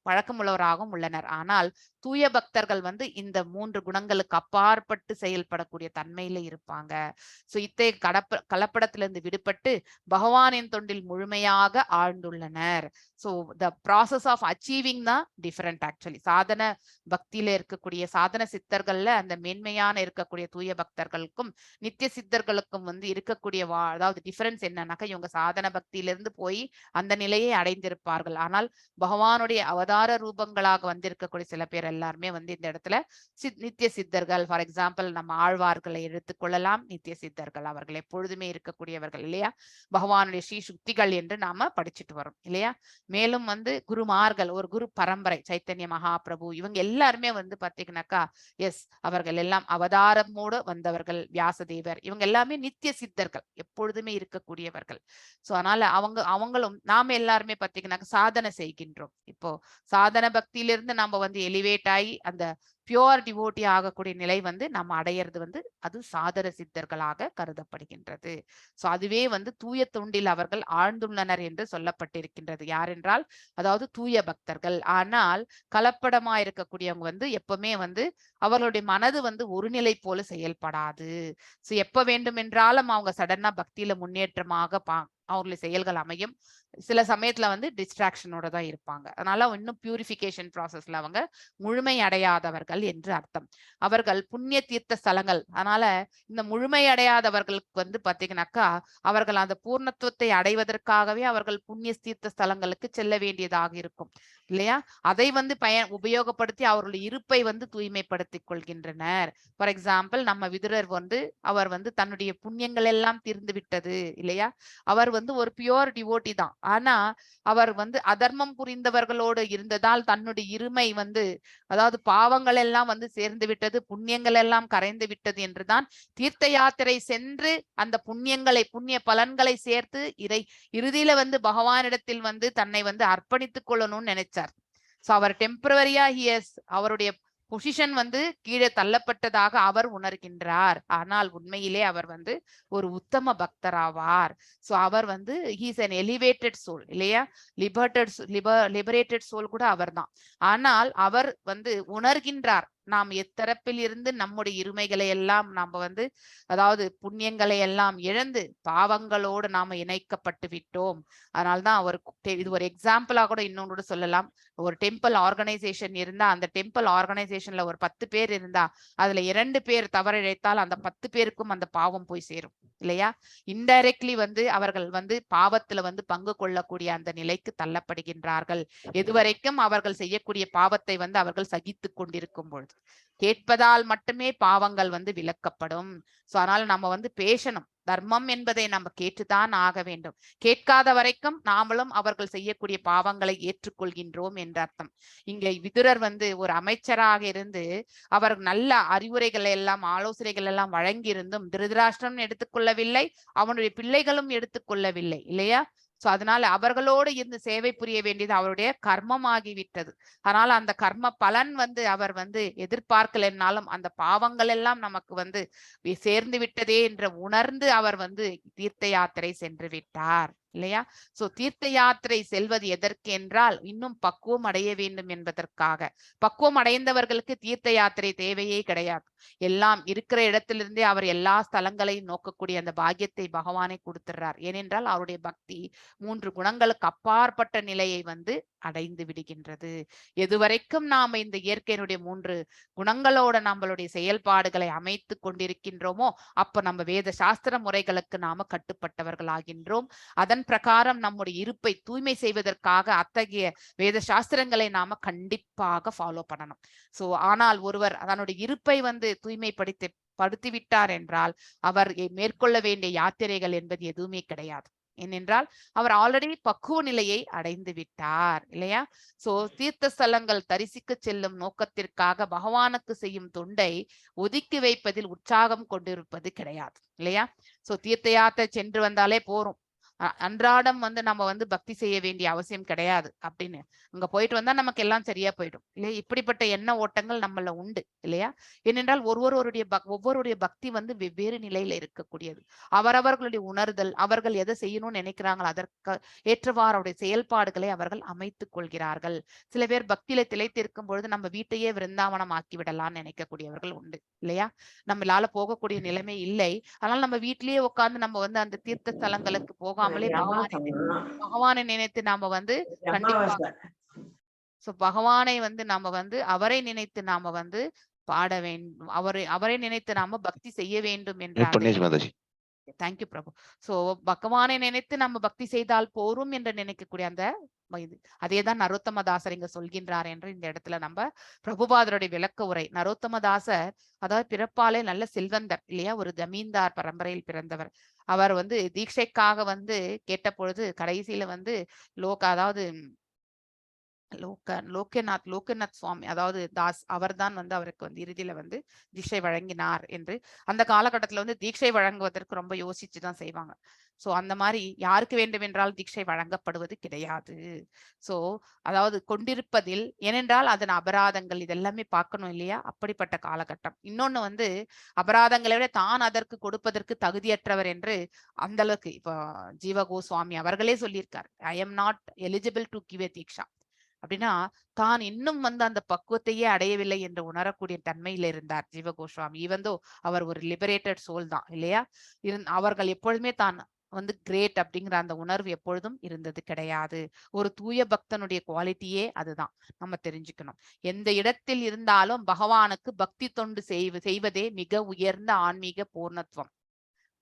வழக்கமுள்ளவராகவும் உள்ளனர். ஆனால் தூய பக்தர்கள் வந்து இந்த மூன்று குணங்களுக்கு அப்பாற்பட்டு செயல்படக்கூடிய தன்மையில இருப்பாங்க. சோ இத்தகைய கலப்படத்திலிருந்து விடுபட்டு பகவானின் தொண்டில் முழுமையாக ஆழ்ந்துள்ளனர். So the process of achieving தான் டிஃபரெண்ட் ஆக்சுவலி. சாதன பக்தியில இருக்கக்கூடிய சாதன சித்தர்கள்ல அந்த மேன்மையான இருக்கக்கூடிய தூய பக்தர்களுக்கும் நித்திய சித்தர்களுக்கும் வந்து இருக்கக்கூடிய அதாவது டிஃபரன்ஸ் என்னன்னாக்கா, இவங்க சாதன பக்தியிலிருந்து போய் அந்த நிலையை அடைந்திருப்பார்கள். ஆனால் பகவானுடைய அவதார ரூபங்களாக வந்திருக்கக்கூடிய சில பேர் எல்லாருமே வந்து இந்த இடத்துல நித்திய சித்தர்கள். ஃபார் எக்ஸாம்பிள் நம்ம ஆழ்வார்களை எடுத்துக்கொள்ளலாம். நித்திய சித்தர்கள் அவர்கள் எப்பொழுதுமே இருக்கக்கூடியவர்கள் இல்லையா? பகவானுடைய ஸ்ரீ சுக்திகள் என்று நாம படிச்சுட்டு வரோம் இல்லையா? மேலும் வந்து குருமார்கள், ஒரு குரு பரம்பரை, சைத்தன்ய மகாபிரபு, இவங்க எல்லாருமே வந்து பாத்தீங்கன்னாக்கா எஸ் அவர்கள் எல்லாம் அவதாரமோடு வந்தவர்கள். வியாசதேவர், இவங்க எல்லாமே நித்திய சித்தர்கள், எப்பொழுதுமே இருக்கக்கூடியவர்கள். சோ அதனால அவங்களும் நாம எல்லாருமே பாத்தீங்கன்னாக்கா சாதனை செய்கின்றோம். இப்போ சாதன பக்தியிலிருந்து நம்ம வந்து எலிவேட் ஆகி அந்த பியோர் டிவோட்டி ஆகக்கூடிய நிலை வந்து நம்ம அடையிறது வந்து அது சாதன சித்தர்களாக கருதப்படுகின்றது. சோ அதுவே வந்து தூய தொண்டில் அவர்கள் ஆழ்ந்துள்ளனர் என்று சொல்லப்பட்டிருக்கின்றது. யார் என்றால் அதாவது தூய பக்தர்கள். ஆனால் கலப்படமா இருக்கக்கூடியவங்க வந்து எப்பவுமே வந்து அவர்களுடைய மனது வந்து ஒரு நிலை போல செயல்படாது. சோ எப்ப வேண்டும் என்றாலும் அவங்க சடனா பக்தியில முன்னேற்றமாக அவங்களுடைய செயல்கள் அமையும். சில சமயத்துல வந்து டிஸ்ட்ராக்ஷனோட தான் இருப்பாங்க. அதனால இன்னும் பியூரிஃபிகேஷன் ப்ராசஸ்ல அவங்க முழுமை அடையாதவர்கள் என்று அர்த்தம். அவர்கள் புண்ணிய தீர்த்த ஸ்தலங்கள். அதனால இந்த முழுமை அடையாதவர்களுக்கு வந்து பாத்தீங்கன்னாக்கா அவர்கள் அந்த பூர்ணத்துவத்தை அடைவதற்காகவே அவர்கள் புண்ணிய தீர்த்த ஸ்தலங்களுக்கு செல்ல வேண்டியதாக இருக்கும் இல்லையா? அதை வந்து உபயோகப்படுத்தி அவர்களுடைய இருப்பை வந்து தூய்மைப்படுத்திக் கொள்கின்றனர். ஃபார் எக்ஸாம்பிள் நம்ம விதுரர் வந்து அவர் வந்து தன்னுடைய புண்ணியங்கள் எல்லாம் தீர்ந்து விட்டது இல்லையா? அவர் வந்து ஒரு பியோர் டிவோட்டி தான். ஆனா அவர் வந்து அதர்மம் புரிந்தவர்களோடு இருந்ததால் தன்னுடைய இருமை வந்து அதாவது பாவங்கள் எல்லாம் வந்து சேர்ந்து விட்டது, புண்ணியங்கள் எல்லாம் கரைந்து விட்டது என்றுதான் தீர்த்த யாத்திரை சென்று அந்த புண்ணிய பலன்களை சேர்த்து இறுதியில வந்து பகவானிடத்தில் வந்து தன்னை வந்து அர்ப்பணித்துக் கொள்ளணும்னு நினைச்சார். சோ அவர் டெம்பரரியா அவருடைய பொசிஷன் வந்து கீழே தள்ளப்பட்டதாக அவர் உணர்கின்றார். ஆனால் உண்மையிலே அவர் வந்து ஒரு உத்தம பக்தராவார். சோ அவர் வந்து ஹீஸ் an elevated soul இல்லையா? லிபரேட்டட் சோல் கூட அவர்தான். ஆனால் அவர் வந்து உணர்கின்றார் நாம் எத்தரப்பில் இருந்து நம்முடைய இருமைகளை எல்லாம் நாம வந்து அதாவது புண்ணியங்களை எல்லாம் இழந்து பாவங்களோடு நாம இணைக்கப்பட்டு விட்டோம். அதனால்தான் அவர் இது ஒரு எக்ஸாம்பிளா கூட இன்னொன்னு சொல்லலாம். ஒரு டெம்பிள் ஆர்கனைசேஷன் இருந்தா அந்த டெம்பிள் ஆர்கனைசேஷன்ல ஒரு 10 பேர் இருந்தா அதுல 2 பேர் தவறிழைத்தால் அந்த 10 பேருக்கும் அந்த பாவம் போய் சேரும் இல்லையா? இன்டைரக்ட்லி வந்து அவர்கள் வந்து பாவத்துல வந்து பங்கு கொள்ளக்கூடிய அந்த நிலைக்கு தள்ளப்படுகின்றார்கள். எதுவரைக்கும் அவர்கள் செய்யக்கூடிய பாவத்தை வந்து அவர்கள் சகித்து கொண்டிருக்கும் பொழுது. கேட்பதால் மட்டுமே பாவங்கள் வந்து விலக்கப்படும். சோ அதனால நம்ம வந்து பேசணும். தர்மம் என்பதை நம்ம கேட்டுதான் ஆக வேண்டும். கேட்காத வரைக்கும் நாமளும் அவர்கள் செய்யக்கூடிய பாவங்களை ஏற்றுக்கொள்கின்றோம் என்ற அர்த்தம். இங்க விதுரர் வந்து ஒரு அமைச்சராக இருந்து அவர் நல்ல அறிவுரைகள் எல்லாம் ஆலோசனைகள் எல்லாம் வழங்கியிருந்தும் திருதராஷ்டிரம் எடுத்துக்கொள்ளவில்லை, அவனுடைய பிள்ளைகளும் எடுத்துக்கொள்ளவில்லை இல்லையா? சோ அதனால அவர்களோடு இருந்து சேவை புரிய வேண்டியது அவருடைய கர்மமாகிவிட்டது. அதனால அந்த கர்ம பலன் வந்து அவர் வந்து எதிர்பார்க்கலன்னாலும் அந்த பாவங்கள் எல்லாம் நமக்கு வந்து சேர்ந்து விட்டதே என்று உணர்ந்து அவர் வந்து தீர்த்த யாத்திரை சென்று விட்டார் இல்லையா? சோ தீர்த்த யாத்திரை செல்வது எதற்கு என்றால் இன்னும் பக்குவம் அடைய வேண்டும் என்பதற்காக. பக்குவம் அடைந்தவர்களுக்கு தீர்த்த யாத்திரை தேவையே கிடையாது. எல்லாம் இருக்கிற இடத்திலிருந்தே அவர் எல்லா ஸ்தலங்களையும் நோக்கக்கூடிய அந்த பாக்கியத்தை பகவானை கொடுத்துறார். ஏனென்றால் அவருடைய பக்தி 3 குணங்களுக்கு அப்பாற்பட்ட நிலையை வந்து அடைந்து விடுகின்றது. எதுவரைக்கும் நாம இந்த இயற்கையினுடைய 3 குணங்களோட நம்மளுடைய செயல்பாடுகளை அமைத்து கொண்டிருக்கின்றோமோ அப்ப நம்ம வேத சாஸ்திர முறைகளுக்கு நாம கட்டுப்பட்டவர்கள் ஆகின்றோம். அதன் பிரகாரம் நம்முடைய இருப்பை தூய்மை செய்வதற்காக அத்தகைய வேத சாஸ்திரங்களை நாம கண்டிப்பாக ஃபாலோ பண்ணணும். சோ ஆனால் ஒருவர் அதனுடைய இருப்பை வந்து தூய்மைப்படுத்தி விட்டார் என்றால் அவர் மேற்கொள்ள வேண்டிய யாத்திரைகள் என்பது எதுவுமே கிடையாது. ஏனென்றால் அவர் ஆல்ரெடி பக்குவ நிலையை அடைந்து விட்டார் இல்லையா? சோ தீர்த்த ஸ்தலங்கள் தரிசிக்க செல்லும் நோக்கத்திற்காக பகவானுக்கு செய்யும் தொண்டை ஒதுக்கி வைப்பதில் உற்சாகம் கொண்டிருப்பது கிடையாது இல்லையா? சோ தீர்த்த யாத்திரை சென்று வந்தாலே போறோம், அன்றாடம் வந்து நம்ம வந்து பக்தி செய்ய வேண்டிய அவசியம் கிடையாது அப்படின்னு அங்க போயிட்டு வந்தா நமக்கு எல்லாம் சரியா போயிடும் இல்லையா? இப்படிப்பட்ட எண்ண ஓட்டங்கள் நம்மள உண்டு இல்லையா? ஏனென்றால் ஒவ்வொருடைய பக்தி வந்து வெவ்வேறு நிலையில இருக்கக்கூடியது. அவரவர்களுடைய உணர்தல், அவர்கள் எதை செய்யணும்னு நினைக்கிறாங்களோ அதற்கு ஏற்றவாறு அவருடைய செயல்பாடுகளை அவர்கள் அமைத்துக் கொள்கிறார்கள். சில பேர் பக்தியில திளைத்திருக்கும் பொழுது நம்ம வீட்டையே விருந்தாவனம் ஆக்கி விடலாம்னு நினைக்கக்கூடியவர்கள் உண்டு இல்லையா? நம்மளால போகக்கூடிய நிலைமை இல்லை, அதனால நம்ம வீட்டிலேயே உட்கார்ந்து நம்ம வந்து அந்த தீர்த்த ஸ்தலங்களுக்கு போகாமலே பகவானை நினைத்து நாம வந்து கண்டிப்பா பகவானை வந்து நாம வந்து அவரை நினைத்து நாம வந்து பாட வேண்டும், அவரை நினைத்து நாம பக்தி செய்ய வேண்டும் என்ற தேங்க்யூ பிரபு. சோ பகவானை நினைத்து நம்ம பக்தி செய்தால் போரும் என்று நினைக்கக்கூடிய அந்த இது அதேதான் நரோத்தமதாசர் இங்க சொல்கின்றார் என்று இந்த இடத்துல நம்ம பிரபுபாதருடைய விளக்க உரை. நரோத்தமதாசர் அதாவது பிறப்பாலே நல்ல செல்வந்தர் இல்லையா? ஒரு ஜமீன்தார் பரம்பரையில் பிறந்தவர். அவர் வந்து தீட்சைக்காக வந்து கேட்ட பொழுது கடைசியில வந்து அதாவது லோகநாத் சுவாமி அதாவது தாஸ் அவர்தான் வந்து அவருக்கு வந்து இறுதியில வந்து தீட்சை வழங்கினார் என்று. அந்த காலகட்டத்துல வந்து தீட்சை வழங்குவதற்கு ரொம்ப யோசிச்சுதான் செய்வாங்க. சோ அந்த மாதிரி யாருக்கு வேண்டும் என்றால் தீட்சை வழங்கப்படுவது கிடையாது. சோ அதாவது கொண்டிருப்பதில் ஏனென்றால் அதன் அபராதங்கள் இதெல்லாமே பார்க்கணும் இல்லையா? அப்படிப்பட்ட காலகட்டம். இன்னொன்னு வந்து அபராதங்களை விட தான் அதற்கு கொடுப்பதற்கு தகுதியற்றவர் என்று அந்த அளவுக்கு இப்போ ஜீவ கோஸ்வாமி அவர்களே சொல்லியிருக்கார், I am not eligible to give a diksha. அப்படின்னா தான் இன்னும் வந்து அந்த பக்குவத்தையே அடையவில்லை என்று உணரக்கூடிய தன்மையில இருந்தார் ஜீவ கோஸ்வாமி. ஈவந்தோ அவர் ஒரு லிபரேட்டட் சோல் தான் இல்லையா? அவர்கள் எப்பொழுதுமே தான் வந்து கிரேட் அப்படிங்கிற அந்த உணர்வு எப்பொழுதும் இருந்தது கிடையாது. ஒரு தூய பக்தனுடைய குவாலிட்டியே அதுதான் நம்ம தெரிஞ்சுக்கணும். எந்த இடத்தில் இருந்தாலும் பகவானுக்கு பக்தி தொண்டு செய்வதே மிக உயர்ந்த ஆன்மீக பூர்ணத்துவம்.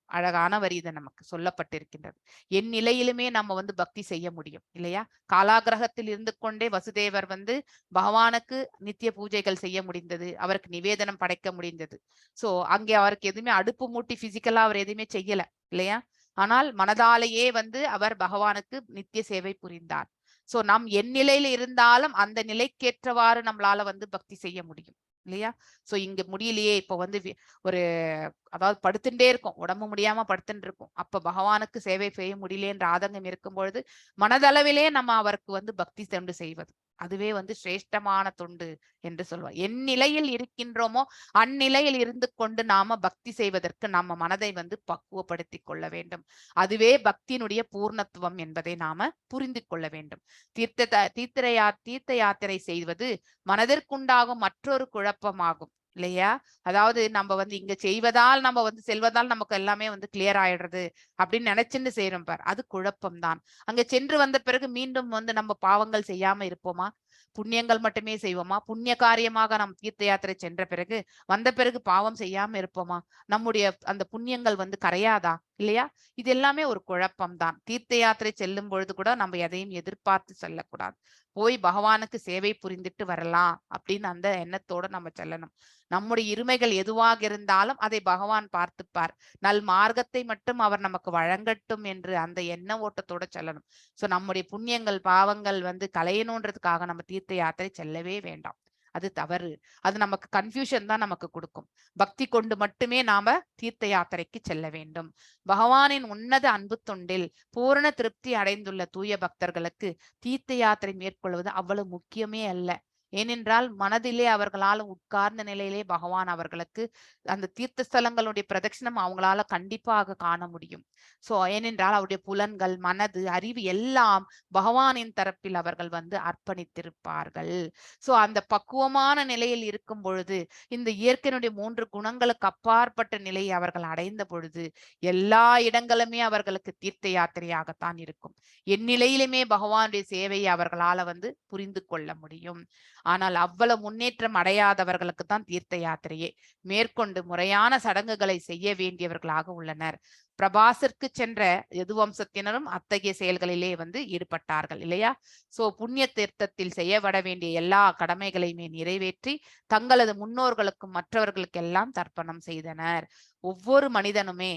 அழகான வரி இதை நமக்கு சொல்லப்பட்டிருக்கின்றது. என் நிலையிலுமே நம்ம வந்து பக்தி செய்ய முடியும் இல்லையா? காலாகிரகத்தில் இருந்து கொண்டே வசுதேவர் வந்து பகவானுக்கு நித்திய பூஜைகள் செய்ய முடிந்தது, அவருக்கு நிவேதனம் படைக்க முடிந்தது. சோ அங்கே அவருக்கு எதுவுமே அடுப்பு மூட்டி பிசிக்கலா அவர் எதுவுமே செய்யல இல்லையா? ஆனால் மனதாலேயே வந்து அவர் பகவானுக்கு நித்திய சேவை புரிந்தார். சோ நம் என் நிலையில இருந்தாலும் அந்த நிலைக்கேற்றவாறு நம்மளால வந்து பக்தி செய்ய முடியும் இல்லையா? சோ இங்க முடியலையே இப்போ வந்து ஒரு அதாவது படுத்துட்டே இருக்கும், உடம்பு முடியாம படுத்துட்டு இருக்கும். அப்ப பகவானுக்கு சேவை செய்ய முடியலன்ற ஆதங்கம் இருக்கும் பொழுது மனதளவிலே நம்ம அவருக்கு வந்து பக்தி தொண்டு செய்வது, அதுவே வந்து சிரேஷ்டமான தொண்டு என்று சொல்லுவார். என் நிலையில் இருக்கின்றோமோ அந்நிலையில் இருந்து கொண்டு நாம பக்தி செய்வதற்கு நம்ம மனதை வந்து பக்குவப்படுத்தி கொள்ள வேண்டும். அதுவே பக்தியினுடைய பூர்ணத்துவம் என்பதை நாம புரிந்து கொள்ள வேண்டும். தீர்த்த யாத்திரை செய்வது மனதிற்குண்டாகும் மற்றொரு குழப்பமாகும் இல்லையா? அதாவது நம்ம வந்து இங்க செய்வதால் நம்ம வந்து செல்வதால் நமக்கு எல்லாமே வந்து கிளியர் ஆயிடுறது அப்படின்னு நினைச்சுன்னு செய்யறோம் பார், அது குழப்பம் தான். அங்க சென்று வந்த பிறகு மீண்டும் வந்து நம்ம பாவங்கள் செய்யாம இருப்போமா? புண்ணியங்கள் மட்டுமே செய்வோமா? புண்ணிய காரியமாக நாம் தீர்த்த யாத்திரை சென்ற பிறகு வந்த பிறகு பாவம் செய்யாம இருப்போமா? நம்முடைய அந்த புண்ணியங்கள் வந்து கரையாதா இல்லையா? இது எல்லாமே ஒரு குழப்பம் தான். தீர்த்த யாத்திரை செல்லும் பொழுது கூட நம்ம எதையும் எதிர்பார்த்து செல்லக்கூடாது. போய் பகவானுக்கு சேவை புரிந்துட்டு வரலாம் அப்படின்னு அந்த எண்ணத்தோட நம்ம செல்லணும். நம்முடைய இருமைகள் எதுவாக இருந்தாலும் அதை பகவான் பார்த்துப்பார். நல் மார்க்கத்தை மட்டும் அவர் நமக்கு வழங்கட்டும் என்று அந்த எண்ண ஓட்டத்தோட செல்லணும். சோ நம்முடைய புண்ணியங்கள் பாவங்கள் வந்து களையணுன்றதுக்காக நம்ம தீர்த்த யாத்திரை செல்லவே வேண்டாம். அது தவறு. அது நமக்கு கன்ஃபியூஷன் தான் நமக்கு கொடுக்கும். பக்தி கொண்டு மட்டுமே நாம தீர்த்த யாத்திரைக்கு செல்ல வேண்டும். பகவானின் உன்னத அன்பு தொண்டில் பூரண திருப்தி அடைந்துள்ள தூய பக்தர்களுக்கு தீர்த்த யாத்திரை மேற்கொள்வது அவ்வளவு முக்கியமே அல்ல. ஏனென்றால் மனதிலே அவர்களால் உட்கார்ந்த நிலையிலே பகவான் அவர்களுக்கு அந்த தீர்த்த ஸ்தலங்களுடைய பிரதட்சணம் அவங்களால கண்டிப்பாக காண முடியும். சோ ஏனென்றால் அவருடைய புலன்கள், மனது, அறிவு எல்லாம் பகவானின் தரப்பில் அவர்கள் வந்து அர்ப்பணித்திருப்பார்கள். சோ அந்த பக்குவமான நிலையில் இருக்கும் பொழுது இந்த இயற்கையினுடைய 3 குணங்களுக்கு அப்பாற்பட்ட நிலையை அவர்கள் அடைந்த பொழுது எல்லா இடங்களுமே அவர்களுக்கு தீர்த்த யாத்திரையாகத்தான் இருக்கும். எந்நிலையிலுமே பகவானுடைய சேவையை அவர்களால வந்து புரிந்து கொள்ள முடியும். ஆனால் அவ்வளவு முன்னேற்றம் அடையாதவர்களுக்கு தான் தீர்த்த யாத்திரையே. மேற்கொண்டு முறையான சடங்குகளை செய்ய வேண்டியவர்களாக உள்ளனர். பிரபாசிற்கு சென்ற யதுவம்சத்தினரும் அத்தகைய செயல்களிலே வந்து ஈடுபட்டார்கள் இல்லையா? சோ புண்ணிய தீர்த்தத்தில் செய்யப்பட வேண்டிய எல்லா கடமைகளையுமே நிறைவேற்றி தங்களது முன்னோர்களுக்கும் மற்றவர்களுக்கெல்லாம் தர்ப்பணம் செய்தனர். ஒவ்வொரு மனிதனுமே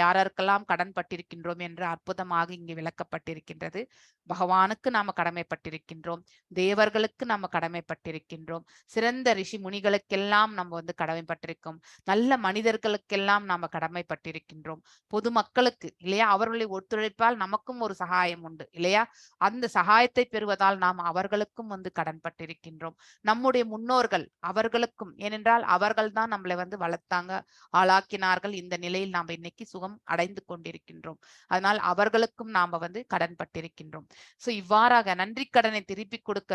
யாருக்கெல்லாம் கடன் பட்டிருக்கின்றோம் என்று அற்புதமாக இங்கு விளக்கப்பட்டிருக்கின்றது. பகவானுக்கு நாம கடமைப்பட்டிருக்கின்றோம், தேவர்களுக்கு நாம கடமைப்பட்டிருக்கின்றோம், சிறந்த ரிஷி முனிகளுக்கெல்லாம் நம்ம வந்து கடமைப்பட்டிருக்கோம், நல்ல மனிதர்களுக்கெல்லாம் நாம கடமைப்பட்டிருக்கின்றோம், பொதுமக்களுக்கு இல்லையா? அவர்களுடைய ஒத்துழைப்பால் நமக்கும் ஒரு சகாயம் உண்டு இல்லையா? அந்த சகாயத்தை பெறுவதால் நாம் அவர்களுக்கும் வந்து கடன்பட்டிருக்கின்றோம். நம்முடைய முன்னோர்கள் அவர்களுக்கும், ஏனென்றால் அவர்கள் தான் நம்மளை வந்து வளர்த்தாங்க, ஆளாக்கினார்கள். இந்த நிலையில் நாம் இன்னைக்கு சுகம் அடைந்து கொண்டிருக்கின்றோம். அதனால் அவர்களுக்கும் நாம வந்து கடன்பட்டிருக்கின்றோம். சோ இவ்வாறாக நன்றி கடனை திருப்பி கொடுக்க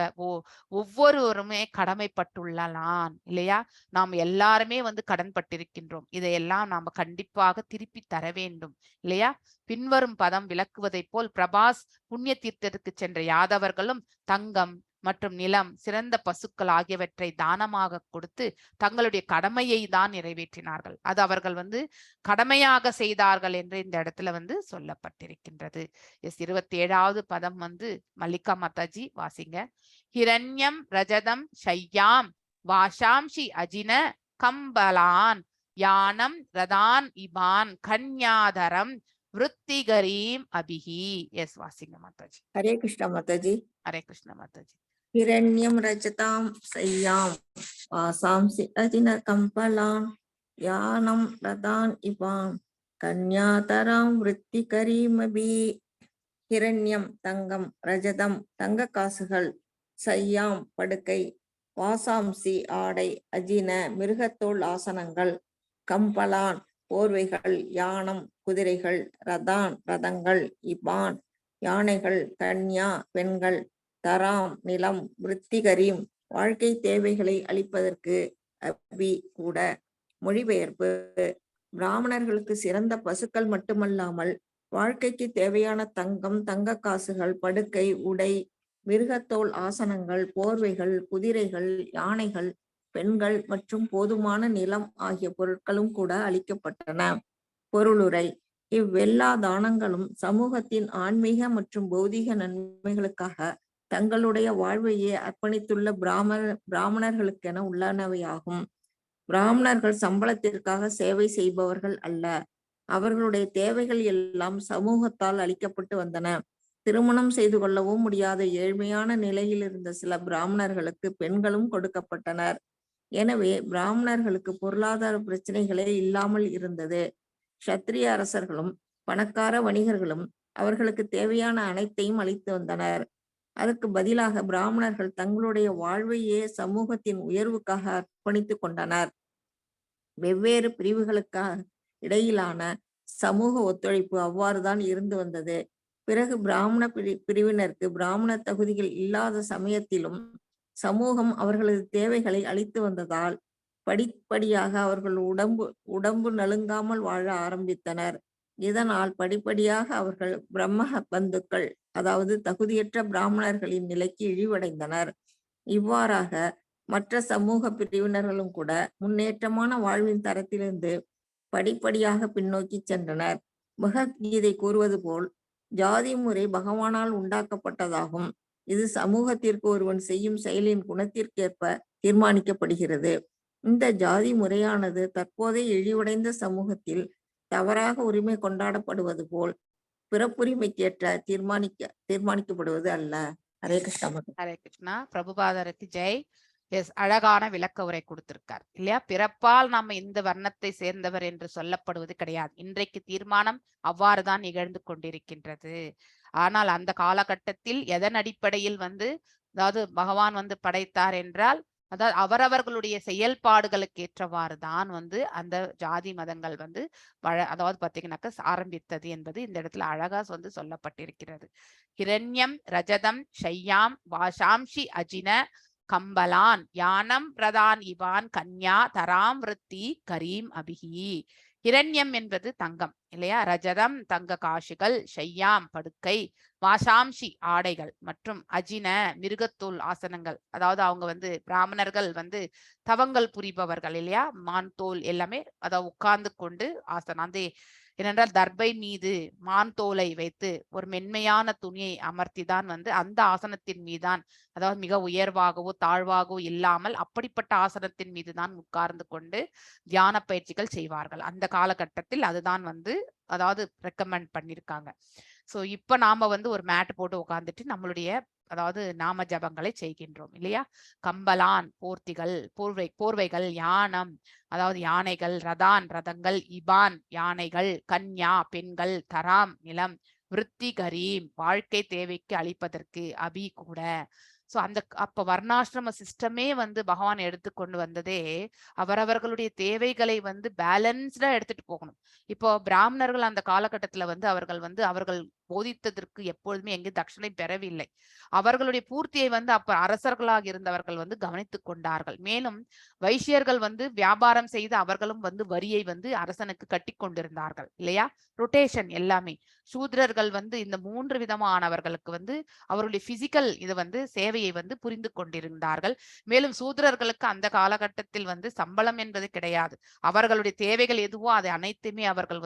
ஒவ்வொருவருமே கடமைப்பட்டுள்ளலாம் இல்லையா? நாம் எல்லாருமே வந்து கடன்பட்டிருக்கின்றோம். இதையெல்லாம் நாம கண்டிப்பாக திருப்பி தர வேண்டும் இல்லையா? பின்வரும் பதம் விளக்குவதை போல் பிரபாஸ் புண்ணிய தீர்த்தத்துக்கு சென்ற யாதவர்களும் தங்கம் மற்றும் நிலம், சிறந்த பசுக்கள் ஆகியவற்றை தானமாக கொடுத்து தங்களுடைய கடமையை தான் நிறைவேற்றினார்கள். அது அவர்கள் வந்து கடமையாக செய்தார்கள் என்று இந்த இடத்துல வந்து சொல்லப்பட்டிருக்கின்றது. 27வது பதம் வந்து மல்லிகா மாதாஜி வாசிங்க. ஹிரண்யம் ரஜதம் ஷையாம் வாஷாம்ஷி அஜின கம்பலான் யானம் ரதான் இபான் கன்யாதரம் விருத்திகரீம் அபிஹி. எஸ் வாசிங்க மாதாஜி. ஹரே கிருஷ்ணா மாதாஜி. ஹரே கிருஷ்ண மாதாஜி. हिरण्यं रजतां सय्यां वासांसि अजिन कम्पलान् यानं रदान् इवां कन्यातरां वृत्तिकरीमபி. ஹிரண்யம் தங்கம், ரஜதம் தங்க காசுகள், சையாம் படுக்கை, வாசாம்சி ஆடை, அஜின மிருகத்தோல் ஆசனங்கள், கம்பலான் போர்வைகள், யானம் குதிரைகள், ரதான் ரதங்கள், இபான் யானைகள், கன்யா பெண்கள், தராம் நிலம், விருத்திகரீம் வாழ்க்கை தேவைகளை அளிப்பதற்கு, அபி கூட. மொழிபெயர்ப்பு: பிராமணர்களுக்கு சிறந்த பசுக்கள் மட்டுமல்லாமல் வாழ்க்கைக்கு தேவையான தங்கம், தங்க காசுகள், படுக்கை, உடை, மிருகத்தோல் ஆசனங்கள், போர்வைகள், குதிரைகள், யானைகள், பெண்கள் மற்றும் போதுமான நிலம் ஆகிய பொருட்களும் கூட அளிக்கப்பட்டன. பொருளுரை: இவ்வெல்லா தானங்களும் சமூகத்தின் ஆன்மீக மற்றும் பௌதீக நன்மைகளுக்காக தங்களுடைய வாழ்வையே அர்ப்பணித்துள்ள பிராமணர்களுக்கென உள்ளனவையாகும். பிராமணர்கள் சம்பளத்திற்காக சேவை செய்பவர்கள் அல்ல. அவர்களுடைய தேவைகள் எல்லாம் சமூகத்தால் அளிக்கப்பட்டு வந்தன. திருமணம் செய்து கொள்ளவும் முடியாத ஏழ்மையான நிலையில் இருந்த சில பிராமணர்களுக்கு பெண்களும் கொடுக்கப்பட்டனர். எனவே பிராமணர்களுக்கு பொருளாதார பிரச்சனைகளே இல்லாமல் இருந்தது. க்ஷத்திரிய அரசர்களும் பணக்கார வணிகர்களும் அவர்களுக்கு தேவையான அனைத்தையும் அளித்து வந்தனர். அதற்கு பதிலாக பிராமணர்கள் தங்களுடைய வாழ்வையே சமூகத்தின் உயர்வுக்காக அர்ப்பணித்துக் கொண்டனர். வெவ்வேறு பிரிவுகளுக்காக இடையிலான சமூக ஒத்துழைப்பு அவ்வாறுதான் இருந்து வந்தது. பிறகு பிராமண பிரிவினருக்கு பிராமண தகுதிகள் இல்லாத சமயத்திலும் சமூகம் அவர்களது தேவைகளை அளித்து வந்ததால் படிப்படியாக அவர்கள் உடம்பு நலுங்காமல் வாழ ஆரம்பித்தனர். இதனால் படிப்படியாக அவர்கள் பிரம்ம பந்துக்கள், அதாவது தகுதியற்ற பிராமணர்களின் நிலைக்கு இழிவடைந்தனர். இவ்வாறாக மற்ற சமூக பிரிவினர்களும் கூட முன்னேற்றமான வாழ்வின் தரத்திலிருந்து படிப்படியாக பின்னோக்கி சென்றனர். பகவத்கீதை கூறுவது போல் ஜாதி முறை பகவானால் உண்டாக்கப்பட்டதாகும். இது சமூகத்திற்கு ஒருவன் செய்யும் செயலின் குணத்திற்கேற்ப தீர்மானிக்கப்படுகிறது. இந்த ஜாதி முறையானது தற்போதைய இழிவடைந்த சமூகத்தில் தவறாக உரிமை கொண்டாடப்படுவது போல் பிறப்புரிமைக்கேற்ற தீர்மானிக்கப்படுவது அல்ல. ஹரே கிருஷ்ணா. ஹரே கிருஷ்ணா. பிரபுபாதருக்கு ஜெய். எஸ், அழகான விளக்க உரை கொடுத்திருக்கார் இல்லையா? பிறப்பால் நம்ம இந்த வர்ணத்தை சேர்ந்தவர் என்று சொல்லப்படுவது கிடையாது. இன்றைக்கு தீர்மானம் அவ்வாறுதான் நிகழ்ந்து கொண்டிருக்கின்றது. ஆனால் அந்த காலகட்டத்தில் எதன் அடிப்படையில் அதாவது பகவான் படைத்தார் என்றால், அதாவது அவரவர்களுடைய செயல்பாடுகளுக்கு ஏற்றவாறு தான் அந்த ஜாதி மதங்கள் அதாவது பாத்தீங்கன்னாக்க ஆரம்பித்தது என்பது இந்த இடத்துல அழகா சொல்லப்பட்டிருக்கிறது. ஹிரண்யம் ரஜதம் ஷையாம் வாஷாம்ஷி அஜின கம்பலான் யானம் பிரதான் இவான் கன்யா தராம் விருத்தி கரீம் அபிஹி. ஹிரண்யம் என்பது தங்கம் இல்லையா? ரஜதம் தங்க காசுகள், ஷையாம் படுக்கை, வாஷாம்ஷி ஆடைகள், மற்றும் அஜின மிருகத்தோல் ஆசனங்கள். அதாவது அவங்க பிராமணர்கள் தவங்கள் புரிபவர்கள் இல்லையா? மான் தோல் எல்லாமே அதாவது உட்கார்ந்து கொண்டு ஆசனம், அந்த ஏனென்றால் தர்பை மீது மான் தோலை வைத்து ஒரு மென்மையான துணியை அமர்த்திதான் அந்த ஆசனத்தின் மீதான், அதாவது மிக உயர்வாகவோ தாழ்வாகவோ இல்லாமல் அப்படிப்பட்ட ஆசனத்தின் மீது தான் உட்கார்ந்து கொண்டு தியான பயிற்சிகள் செய்வார்கள். அந்த காலகட்டத்தில் அதுதான் அதாவது ரெக்கமெண்ட் பண்ணியிருக்காங்க. ஸோ இப்ப நாம ஒரு மேட் போட்டு உட்காந்துட்டு நம்மளுடைய அதாவது நாம ஜபங்களை செய்கின்றோம் இல்லையா? கம்பலான் போர்த்திகள், போர்வைகள், யானம் அதாவது யானைகள், ரதான் ரதங்கள், இபான் யானைகள், கன்யா பெண்கள், தராம் நிலம், விருத்தி கரீம் வாழ்க்கை தேவைக்கு அளிப்பதற்கு, அபி கூட. சோ அப்ப வர்ணாசிரம சிஸ்டமே பகவான் எடுத்துக்கொண்டு வந்ததே அவரவர்களுடைய தேவைகளை பேலன்ஸ்டா எடுத்துட்டு போகணும். இப்போ பிராமணர்கள் அந்த காலகட்டத்துல அவர்கள் அவர்கள் போதித்ததற்கு எப்பொழுதுமே எங்கே தட்சணை பெறவில்லை. அவர்களுடைய பூர்த்தியை அப்ப அரசர்களாக இருந்தவர்கள் கவனித்துக் கொண்டார்கள். மேலும் வைசியர்கள் வியாபாரம் செய்து அவர்களும் வரியை அரசனுக்கு கட்டி கொண்டிருந்தார்கள் இல்லையா? ரொட்டேஷன் எல்லாமே. சூத்ரர்கள் இந்த 3 விதமானவர்களுக்கு அவருடைய பிசிக்கல் இது சேவையை புரிந்து கொண்டிருந்தார்கள். மேலும் சூத்ரர்களுக்கு அந்த காலகட்டத்தில் சம்பளம் என்பது கிடையாது. அவர்களுடைய தேவைகள் எதுவோ அதை அனைத்துமே அவர்கள்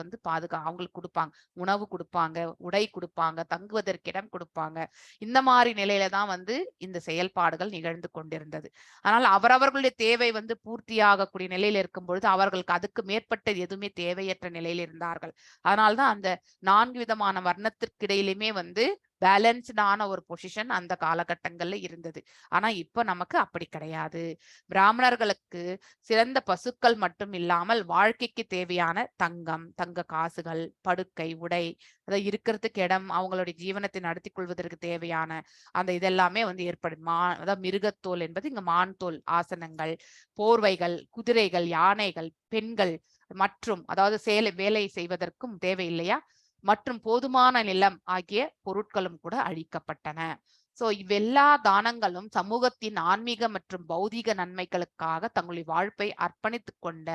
அவங்களுக்கு கொடுப்பாங்க. உணவு கொடுப்பாங்க, உடை கொடுப்பாங்க, தங்குவதற்கு இடம் கொடுப்பாங்க. இந்த மாதிரி நிலையில தான் இந்த செயல்பாடுகள் நிகழ்ந்து கொண்டிருந்தது. ஆனால் அவரவர்களுடைய தேவை பூர்த்தியாகக்கூடிய நிலையில இருக்கும் பொழுது அவர்களுக்கு அதுக்கு மேற்பட்ட எதுவுமே தேவையற்ற நிலையில் இருந்தார்கள். அதனால்தான் அந்த 4 விதமான வர்ணத்திற்கு இடையிலுமே பேலன்ஸ்டான ஒரு பொசிஷன் அந்த காலகட்டங்கள்ல இருந்தது. ஆனா இப்ப நமக்கு அப்படி கிடையாது. பிராமணர்களுக்கு சிறந்த பசுக்கள் மட்டும் இல்லாமல் வாழ்க்கைக்கு தேவையான தங்கம், தங்க காசுகள், படுக்கை, உடை, அதை இருக்கிறதுக்கு இடம், அவங்களுடைய ஜீவனத்தை நடத்தி கொள்வதற்கு தேவையான அந்த இதெல்லாமே ஏற்படும். அதாவது மிருகத்தோல் என்பது இங்க மான் தோல் ஆசனங்கள், போர்வைகள், குதிரைகள், யானைகள், பெண்கள் மற்றும் அதாவது வேலை செய்வதற்கும் தேவையில்லையா மற்றும் போதுமான நிலம் ஆகிய பொருட்களும் கூட அழிக்கப்பட்டன. சோ இவ்வெல்லா தானங்களும் சமூகத்தின் ஆன்மீக மற்றும் பௌதீக நன்மைகளுக்காக தங்களுடைய வாழ்வை அர்ப்பணித்துக் கொண்ட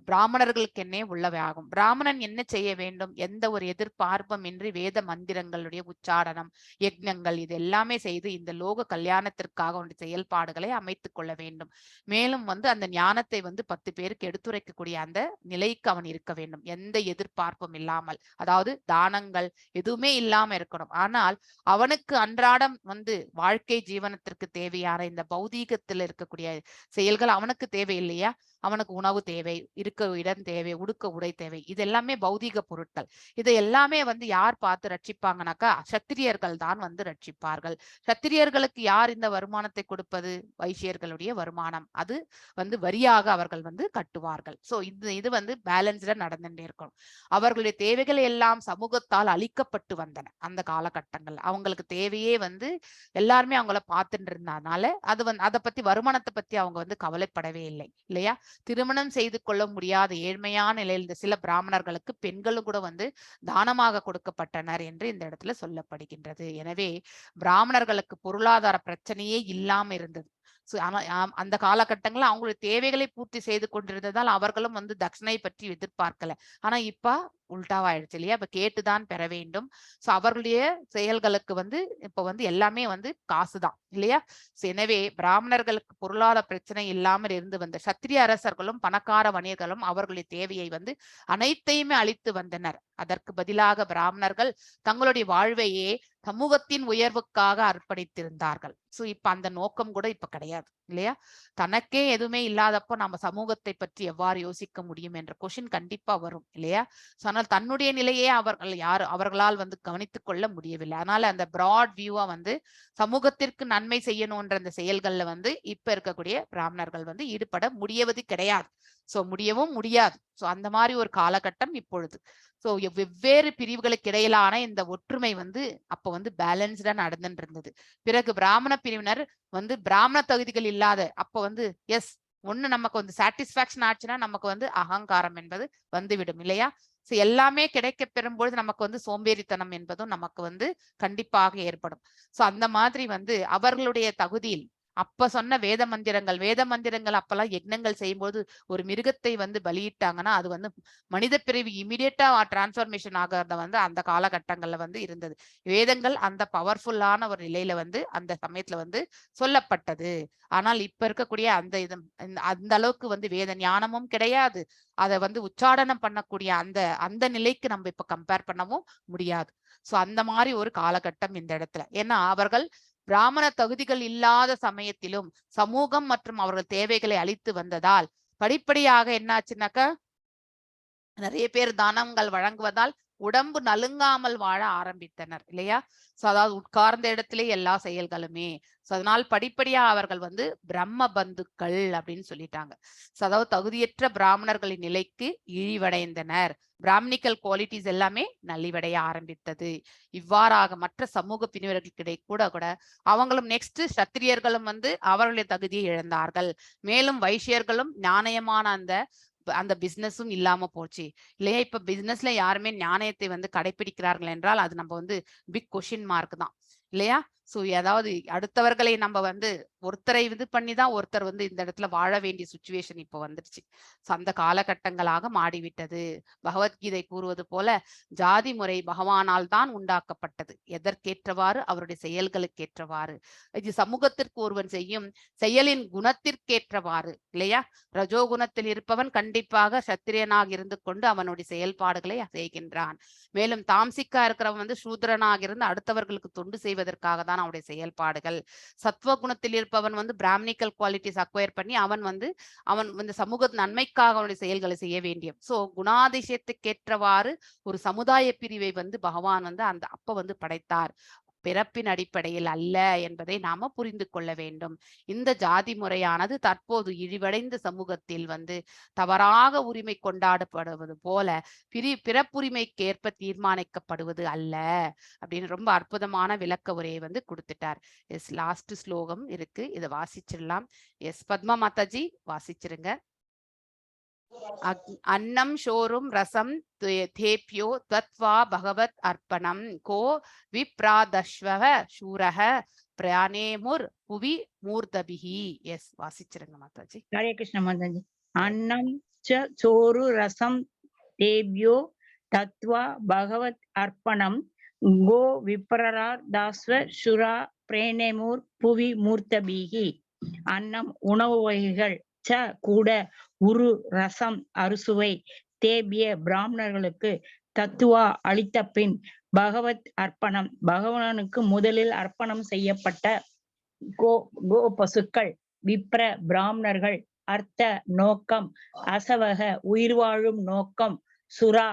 பிராமணர்களுக்கென்னே உள்ளவையாகும். பிராமணன் என்ன செய்ய வேண்டும்? எந்த ஒரு எதிர்பார்ப்பும் இன்றி வேத மந்திரங்களுடைய உச்சாரணம், யக்ஞங்கள் இது எல்லாமே செய்து இந்த லோக கல்யாணத்திற்காக செயல்பாடுகளை அமைத்துக் கொள்ள வேண்டும். மேலும் அந்த ஞானத்தை 10 பேருக்கு எடுத்துரைக்கக்கூடிய அந்த நிலைக்கு அவன் இருக்க வேண்டும். எந்த எதிர்பார்ப்பும் இல்லாமல், அதாவது தானங்கள் எதுவுமே இல்லாம இருக்கணும். ஆனால் அவனுக்கு அன்றாடம் வாழ்க்கை ஜீவனத்திற்கு தேவையான இந்த பௌதீகத்தில் இருக்கக்கூடிய செயல்கள் அவனுக்கு தேவை இல்லையா? அவனுக்கு உணவு தேவை, இருக்க இடம் தேவை, உடுக்க உடை தேவை. இது எல்லாமே பௌதீக பொருட்கள். இதை எல்லாமே வந்து யார் பார்த்து ரட்சிப்பாங்கனாக்கா சத்திரியர்கள் தான் வந்து ரட்சிப்பார்கள். சத்திரியர்களுக்கு யார் இந்த வருமானத்தை கொடுப்பது? வைசியர்களுடைய வருமானம். அது வந்து வரியாக அவர்கள் வந்து கட்டுவார்கள். சோ இது வந்து பேலன்ஸ்டா நடந்துட்டே இருக்கும். அவர்களுடைய தேவைகள் எல்லாம் சமூகத்தால் அளிக்கப்பட்டு வந்தன அந்த காலகட்டங்கள். அவங்களுக்கு தேவையே வந்து எல்லாருமே அவங்கள பார்த்துட்டு இருந்ததுனால அது வந்து அதை பத்தி வருமானத்தை பத்தி அவங்க வந்து கவலைப்படவே இல்லை இல்லையா? திருமணம் செய்து கொள்ள முடியாத ஏழ்மையான நிலையில் இருந்த சில பிராமணர்களுக்கு பெண்களும் கூட வந்து தானமாக கொடுக்கப்பட்டனர் என்று இந்த இடத்துல சொல்லப்படுகின்றது. எனவே பிராமணர்களுக்கு பொருளாதார பிரச்சனையே இல்லாம இருந்தது. அந்த காலகட்டங்கள்ல அவங்களுடைய தேவைகளை பூர்த்தி செய்து கொண்டிருந்ததால் அவர்களும் வந்து தட்சணை பற்றி எதிர்பார்க்கல. ஆனா இப்ப உல்டாவாயிடுச்சு இல்லையா? இப்ப கேட்டுதான் பெற வேண்டும். சோ அவர்களுடைய செயல்களுக்கு வந்து இப்ப வந்து எல்லாமே வந்து காசுதான் இல்லையா? எனவே பிராமணர்களுக்கு பொருளாதார பிரச்சனை இல்லாமல் இருந்து வந்த சத்திரிய அரசர்களும் பணக்கார வணிகர்களும் அவர்களுடைய தேவையை வந்து அனைத்தையுமே அளித்து வந்தனர். அதற்கு பதிலாக பிராமணர்கள் தங்களுடைய வாழ்வையே சமூகத்தின் உயர்வுக்காக அர்ப்பணித்திருந்தார்கள். சோ இப்ப அந்த நோக்கம் கூட இப்ப கிடையாது இல்லையா? தனக்கே எதுவுமே இல்லாதப்போ நம்ம சமூகத்தை பற்றி எவ்வாறு யோசிக்க முடியும் என்ற கொஸ்டின் கண்டிப்பா வரும் இல்லையா? ஆனால் தன்னுடைய நிலையே அவர்களால் வந்து கவனித்துக் கொள்ள முடியவில்லை. அதனால அந்த பிராட் வியூவா வந்து சமூகத்திற்கு நன்மை செய்யணும்ன்ற அந்த செயல்கள்ல வந்து இப்ப இருக்கக்கூடிய பிராமணர்கள் வந்து ஈடுபட முடியவது கிடையாது. சோ முடியவும் முடியாது. சோ அந்த மாதிரி ஒரு காலகட்டம் இப்பொழுது. சோ வெவ்வேறு பிரிவுகளுக்கு இடையிலான இந்த ஒற்றுமை வந்து அப்ப வந்து பேலன்ஸ்டா நடந்துட்டு இருந்தது. பிறகு பிராமண பிரிவினர் வந்து பிராமண தகுதிகள் இல்லாத அப்ப வந்து ஒண்ணு நமக்கு வந்து சாட்டிஸ்பாக்சன் ஆச்சுன்னா நமக்கு வந்து அகங்காரம் என்பது வந்துவிடும் இல்லையா? சோ எல்லாமே கிடைக்க பெறும்பொழுது நமக்கு வந்து சோம்பேறித்தனம் என்பதும் நமக்கு வந்து கண்டிப்பாக ஏற்படும். சோ அந்த மாதிரி வந்து அவர்களுடைய தகுதியில் அப்ப சொன்ன வேத மந்திரங்கள் அப்பெல்லாம் யக்னங்கள் செய்யும்போது ஒரு மிருகத்தை வந்து பலியிட்டாங்கன்னா அது வந்து மனித பிறவி இமிடியேட்டா டிரான்ஸ்பர்மேஷன் ஆகிறத வந்து அந்த காலகட்டங்கள்ல வந்து இருந்தது. வேதங்கள் அந்த பவர்ஃபுல்லான ஒரு நிலையில வந்து அந்த சமயத்துல வந்து சொல்லப்பட்டது. ஆனால் இப்ப இருக்கக்கூடிய அந்த அளவுக்கு வந்து வேத ஞானமும் கிடையாது. அதை வந்து உச்சாடனம் பண்ணக்கூடிய அந்த நிலைக்கு நம்ம இப்ப கம்பேர் பண்ணவும் முடியாது. சோ அந்த மாதிரி ஒரு காலகட்டம் இந்த இடத்துல. ஏன்னா அவர்கள் பிராமண தகுதிகள் இல்லாத சமயத்திலும் சமூகம் மற்றும் அவர்கள் தேவைகளை அளித்து வந்ததால் படிப்படியாக என்னாச்சுன்னாக்கா நிறைய பேர் தானங்கள் வழங்குவதால் உடம்பு நலுங்காமல் வாழ ஆரம்பித்தனர் இல்லையா? சோ அதாவது உட்கார்ந்த இடத்திலே எல்லா செயல்களுமே. சோ அதனால் படிப்படியா அவர்கள் வந்து பிரம்ம பந்துக்கள் அப்படின்னு சொல்லிட்டாங்க. சோ அதாவது தகுதியற்ற பிராமணர்களின் நிலைக்கு இழிவடைந்தனர். பிராமணிக்கல் குவாலிட்டிஸ் எல்லாமே நலிவடைய ஆரம்பித்தது. இவ்வாறாக மற்ற சமூக பிரிவினர்களுக்கிடையே கூட அவங்களும் நெக்ஸ்ட் சத்திரியர்களும் வந்து அவர்களுடைய தகுதியை இழந்தார்கள். மேலும் வைசியர்களும் நாணயமான அந்த பிசினஸும் இல்லாம போச்சு இல்லையா? இப்ப பிசினஸ்ல யாருமே ஞானயத்தை வந்து கடைபிடிக்கிறார்கள் என்றால் அது நம்ம வந்து பிக் கொஸ்டின் மார்க் தான் இல்லையா? சோ ஏதாவது அடுத்தவர்களை நம்ம வந்து ஒருத்தரை இது பண்ணிதான் ஒருத்தர் வந்து இந்த இடத்துல வாழ வேண்டிய சுச்சுவேஷன் இப்ப வந்துருச்சு. அந்த காலகட்டங்களாக மாறிவிட்டது. பகவத்கீதை கூறுவது போல ஜாதி முறை பகவானால் தான் உண்டாக்கப்பட்டது. எதற்கேற்றவாறு அவருடைய செயல்களுக்கு ஏற்றவாறு. இது சமூகத்திற்கு ஒருவன் செய்யும் செயலின் குணத்திற்கேற்றவாறு இல்லையா? ரஜோகுணத்தில் இருப்பவன் கண்டிப்பாக சத்திரியனாக இருந்து கொண்டு அவனுடைய செயல்பாடுகளை செய்கின்றான். மேலும் தாம்சிக்கா இருக்கிறவன் வந்து சூத்திரனாக இருந்து அடுத்தவர்களுக்கு தொண்டு செய்வதற்காக தான் அவனுடைய செயல்பாடுகள். சத்துவ குணத்தில் இருப்பவன் வந்து பிராமணிக்கல் குவாலிட்டிஸ் அக்வயர் பண்ணி அவன் வந்து சமூக நன்மைக்காக அவனுடைய செயல்களை செய்ய வேண்டிய. சோ குணாதிசயத்துக்கேற்றவாறு ஒரு சமுதாய பிரிவை வந்து பகவான் வந்து அப்ப வந்து படைத்தார். பிறப்பின் அடிப்படையில் அல்ல என்பதை நாம புரிந்து கொள்ள வேண்டும். இந்த ஜாதி முறையானது தற்போது இழிவடைந்த சமூகத்தில் வந்து தவறாக உரிமை கொண்டாடப்படுவது போல பிறப்புரிமைக்கேற்ப தீர்மானிக்கப்படுவது அல்ல அப்படின்னு ரொம்ப அற்புதமான விளக்க உரையை வந்து கொடுத்துட்டார். லாஸ்ட் ஸ்லோகம் இருக்கு, இதை வாசிச்சிடலாம். பத்மா மாதாஜி வாசிச்சிருங்க. अन्नं शोरुं रसं தேப்யோ தத்வா பகவத் அர்ப்பணம் கோ விப்ராதஸ்வஹ சூரஹ பிராணேமுர் புவி மூர்தபிஹி. வாசிச்சிருங்க மாதாஜி. ஹரே கிருஷ்ண மாதாஜி. அன்னம் ச சோறு ரசம் தேப்யோ தத்வா பகவத் அர்ப்பணம் கோ விப்ராதாஸ்வ சுரா பிரேணேமுர் புவி மூர்த்தபிஹி. அன்னம் உணவு வகைகள், ச கூட, உரு ரசம் அறுசுவை, தேபிய பிராமணர்களுக்கு, தத்துவா அளித்த பின், பகவத் அர்ப்பணம் பகவானுக்கு முதலில் அர்ப்பணம் செய்யப்பட்ட கோ பசுக்கள், விப்ர பிராமணர்கள், அர்த்த நோக்கம், அசவக உயிர் வாழும் நோக்கம், சுரா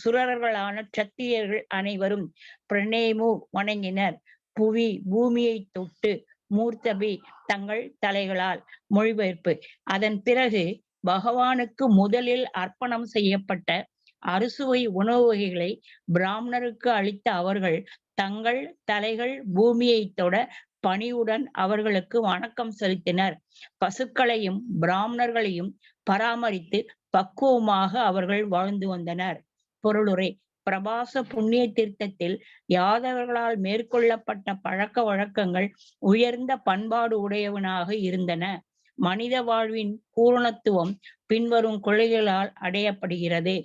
சுரர்களான சத்திரியர்கள் அனைவரும் பிரணேமு வணங்கினர். புவி பூமியை தொட்டு மூர்த்தபி தங்கள் தலைகளால். மொழிபெயர்ப்பு. அதன் பிறகு பகவானுக்கு முதலில் அர்ப்பணம் செய்யப்பட்ட அறுசுவை உணவு வகைகளை பிராமணருக்கு அளித்த அவர்கள் தங்கள் தலைகள் பூமியை தொட பணிவுடன் அவர்களுக்கு வணக்கம் செலுத்தினர். பசுக்களையும் பிராமணர்களையும் பராமரித்து பக்குவமாக அவர்கள் வாழ்ந்து வந்தனர். பொருளுரை. பிரபாச புண்ணிய தீர்த்தத்தில் யாதவர்களால் மேற்கொள்ளப்பட்ட பழக்க வழக்கங்கள் உயர்ந்த பண்பாடு உடையவனாக இருந்தன. மனித வாழ்வின் பூரணத்துவம் பின்வரும் கொள்கைகளால் அடையப்படுகிறது.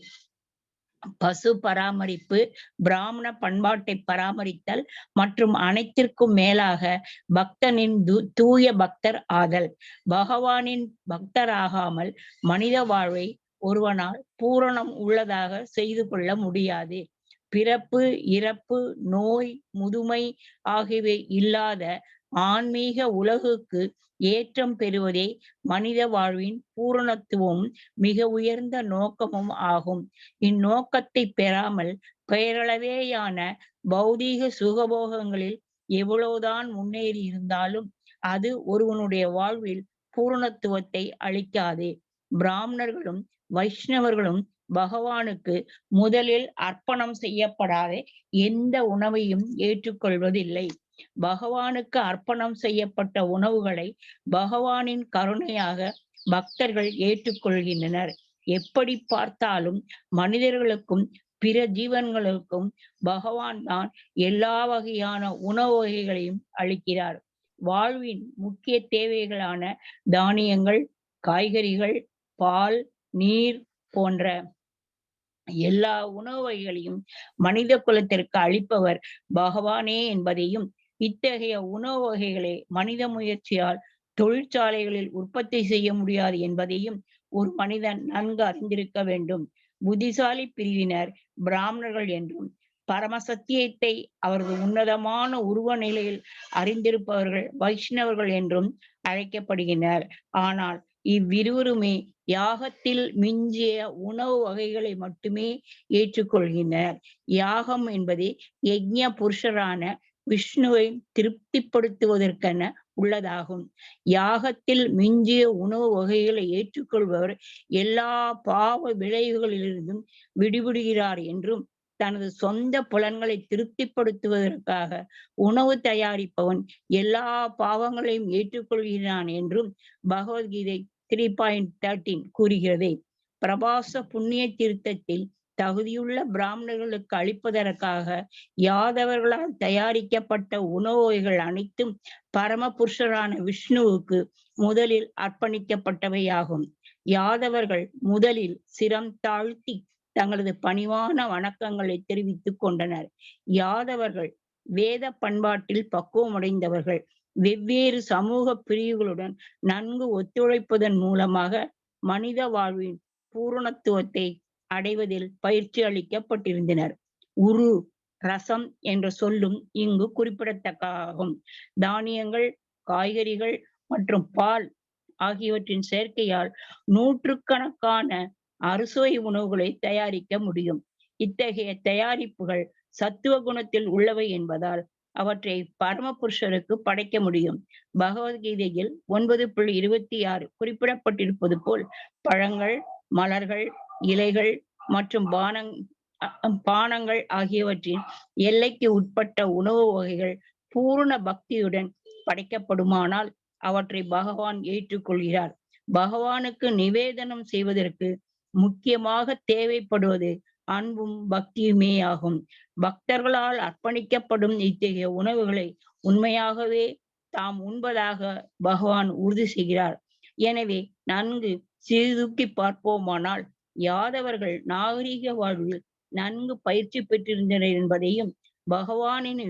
பசு பராமரிப்பு, பிராமண பண்பாட்டை பராமரித்தல் மற்றும் அனைத்திற்கும் மேலாக பக்தனின் தூய பக்தர் ஆதல். பகவானின் பக்தராகாமல் மனித வாழ்வை ஒருவனால் பூரணம் உள்ளதாக செய்து கொள்ள முடியாது. பிறப்பு, இறப்பு, நோய், முதுமை ஆகியவை இல்லாத ஆன்மீக உலகுக்கு ஏற்றம் பெறுவதே மனித வாழ்வின் பூரணத்துவமும் மிக உயர்ந்த நோக்கமும் ஆகும். இந்நோக்கத்தை பெறாமல் பெயரளவேயான பௌதீக சுகபோகங்களில் எவ்வளவுதான் முன்னேறி இருந்தாலும் அது ஒருவனுடைய வாழ்வில் பூரணத்துவத்தை அளிக்காது. பிராமணர்களும் வைஷ்ணவர்களும் பகவானுக்கு முதலில் அர்ப்பணம் செய்யப்படாத எந்த உணவையும் ஏற்றுக்கொள்வதில்லை. பகவானுக்கு அர்ப்பணம் செய்யப்பட்ட உணவுகளை பகவானின் கருணையாக பக்தர்கள் ஏற்றுக்கொள்கின்றனர். எப்படி பார்த்தாலும் மனிதர்களுக்கும் பிற ஜீவன்களுக்கும் பகவான் தான் எல்லா வகையான உணவு வகைகளையும் அளிக்கிறார். வாழ்வின் முக்கிய தேவைகளான தானியங்கள், காய்கறிகள், பால், நீர் போன்ற எல்லா உணவு வகைகளையும் மனித குலத்திற்கு அளிப்பவர் பகவானே என்பதையும், இத்தகைய உணவு வகைகளை மனித முயற்சியால் தொழிற்சாலைகளில் உற்பத்தி செய்ய முடியாது என்பதையும் ஒரு மனிதன் நன்கு அறிந்திருக்க வேண்டும். புத்திசாலி பிரிவினர் பிராமணர்கள் என்றும், பரமசத்தியத்தை அவரது உன்னதமான உருவ நிலையில் அறிந்திருப்பவர்கள் வைஷ்ணவர்கள் என்றும் அழைக்கப்படுகின்றனர். ஆனால் இவ்விருவருமே யாகத்தில் மிஞ்சிய உணவு வகைகளை மட்டுமே ஏற்றுக்கொள்கின்றனர். யாகம் என்பது யஜ்ஞ புருஷரான விஷ்ணுவை திருப்திப்படுத்துவதற்கென உள்ளதாகும். யாகத்தில் மிஞ்சிய உணவு வகைகளை ஏற்றுக்கொள்பவர் எல்லா பாவ விளைவுகளிலிருந்தும் விடுபடுகிறார் என்றும், தனது சொந்த புலன்களை திருப்திப்படுத்துவதற்காக உணவு தயாரிப்பவன் எல்லா பாவங்களையும் ஏற்றுக்கொள்கிறான் என்றும் பகவத்கீதை 3.13 கூறுகிறது. பிரபாச புண்ணிய தீர்த்தத்தில் தகுதியுள்ள பிராமணர்களுக்கு அளிப்பதற்காக யாதவர்களால் தயாரிக்கப்பட்ட உணவு வகைகள் அனைத்தும் பரமபுருஷரான விஷ்ணுவுக்கு முதலில் அர்ப்பணிக்கப்பட்டவையாகும். யாதவர்கள் முதலில் சிரம் தாழ்த்தி தங்களது பணிவான வணக்கங்களை தெரிவித்துக் கொண்டனர். யாதவர்கள் வேத பண்பாட்டில் பக்குவமடைந்தவர்கள். வெவ்வேறு சமூக பிரிவுகளுடன் நன்கு ஒத்துழைப்பதன் மூலமாக மனித வாழ்வின் பூரணத்துவத்தை அடைவதில் பயிற்சி அளிக்கப்பட்டிருந்தனர். உரு, ரசம் என்ற சொல்லும் இங்கு குறிப்பிடத்தக்கதாகும். தானியங்கள், காய்கறிகள் மற்றும் பால் ஆகியவற்றின் சேர்க்கையால் நூற்றுக்கணக்கான அறுசுவை உணவுகளை தயாரிக்க முடியும். இத்தகைய தயாரிப்புகள் சத்துவ குணத்தில் உள்ளவை என்பதால் அவற்றை பரமபுருஷருக்கு படைக்க முடியும். பகவத்கீதையில் 9.26 குறிப்பிடப்பட்டிருப்பது போல் பழங்கள், மலர்கள், இலைகள் மற்றும் பானங்கள் ஆகியவற்றின் எல்லைக்கு உட்பட்ட உணவு வகைகள் பூர்ண பக்தியுடன் படைக்கப்படுமானால் அவற்றை பகவான் ஏற்றுக்கொள்கிறார். பகவானுக்கு நிவேதனம் செய்வதற்கு முக்கியமாக தேவைப்படுவது அன்பும் பக்தியுமே ஆகும். பக்தர்களால் அர்ப்பணிக்கப்படும் இத்தகைய உணவுகளை உண்மையாகவே தாம் உண்பதாக பகவான் உறுதி செய்கிறார். எனவே நன்கு சீர்தூக்கி பார்ப்போமானால் யாதவர்கள் நாகரீக வாழ்வில் நன்கு பயிற்சி பெற்றிருந்தனர் என்பதையும், பகவானின்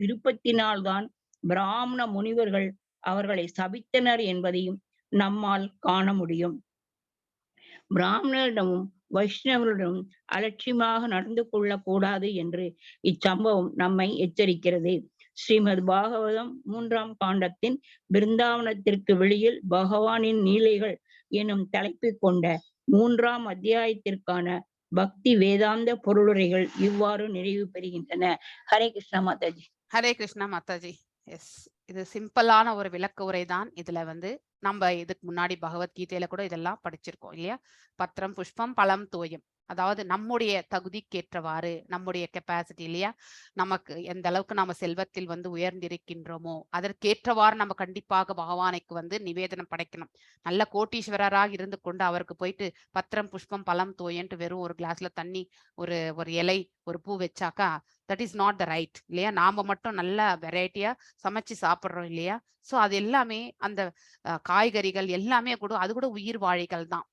விருப்பத்தினால்தான் பிராமண முனிவர்கள் அவர்களை சபித்தனர் என்பதையும் நம்மால் காண முடியும். பிராமணரிடமும் வைஷ்ணவரிடமும் அலட்சியமாக நடந்து கொள்ளக்கூடாது என்று இச்சம்பவம் நம்மை எச்சரிக்கிறது. ஸ்ரீமத் பாகவதம் 3ஆம் காண்டத்தின் பிருந்தாவனத்திற்கு வெளியில் பகவானின் நீலைகள் எனும் தலைப்பு கொண்ட 3ஆம் அத்தியாயத்திற்கான பக்தி வேதாந்த பொருளுரைகள் இவ்வாறு நிறைவு பெறுகின்றன. ஹரே கிருஷ்ணா மாதாஜி. ஹரே கிருஷ்ணா மாதாஜி. எஸ், இது சிம்பிளான ஒரு விளக்க உரை தான். இதுல வந்து நம்ம இதுக்கு முன்னாடி பகவத்கீதையில கூட இதெல்லாம் படிச்சிருக்கோம் இல்லையா? பத்திரம் புஷ்பம் பழம் தோயம், அதாவது நம்முடைய தகுதிக்கேற்றவாறு, நம்முடைய கெப்பாசிட்டி இல்லையா, நமக்கு எந்த அளவுக்கு நம்ம செல்வத்தில் வந்து உயர்ந்திருக்கின்றோமோ அதற்கேற்றவாறு நம்ம கண்டிப்பாக பகவானுக்கு வந்து நிவேதனம் படைக்கணும். நல்ல கோட்டீஸ்வரராக இருந்து கொண்டு அவருக்கு போயிட்டு பத்திரம் புஷ்பம் பழம் தோயன்ட்டு வெறும் ஒரு கிளாஸ்ல தண்ணி, ஒரு இலை, ஒரு பூ வச்சாக்கா that is not the right இல்லையா? நாம மட்டும் நல்ல வெரைட்டியா சமைச்சு சாப்பிட்றோம் இல்லையா? ஸோ அது எல்லாமே அந்த காய்கறிகள் எல்லாமே கூட அது கூட உயிர் வாழிகள் தான்.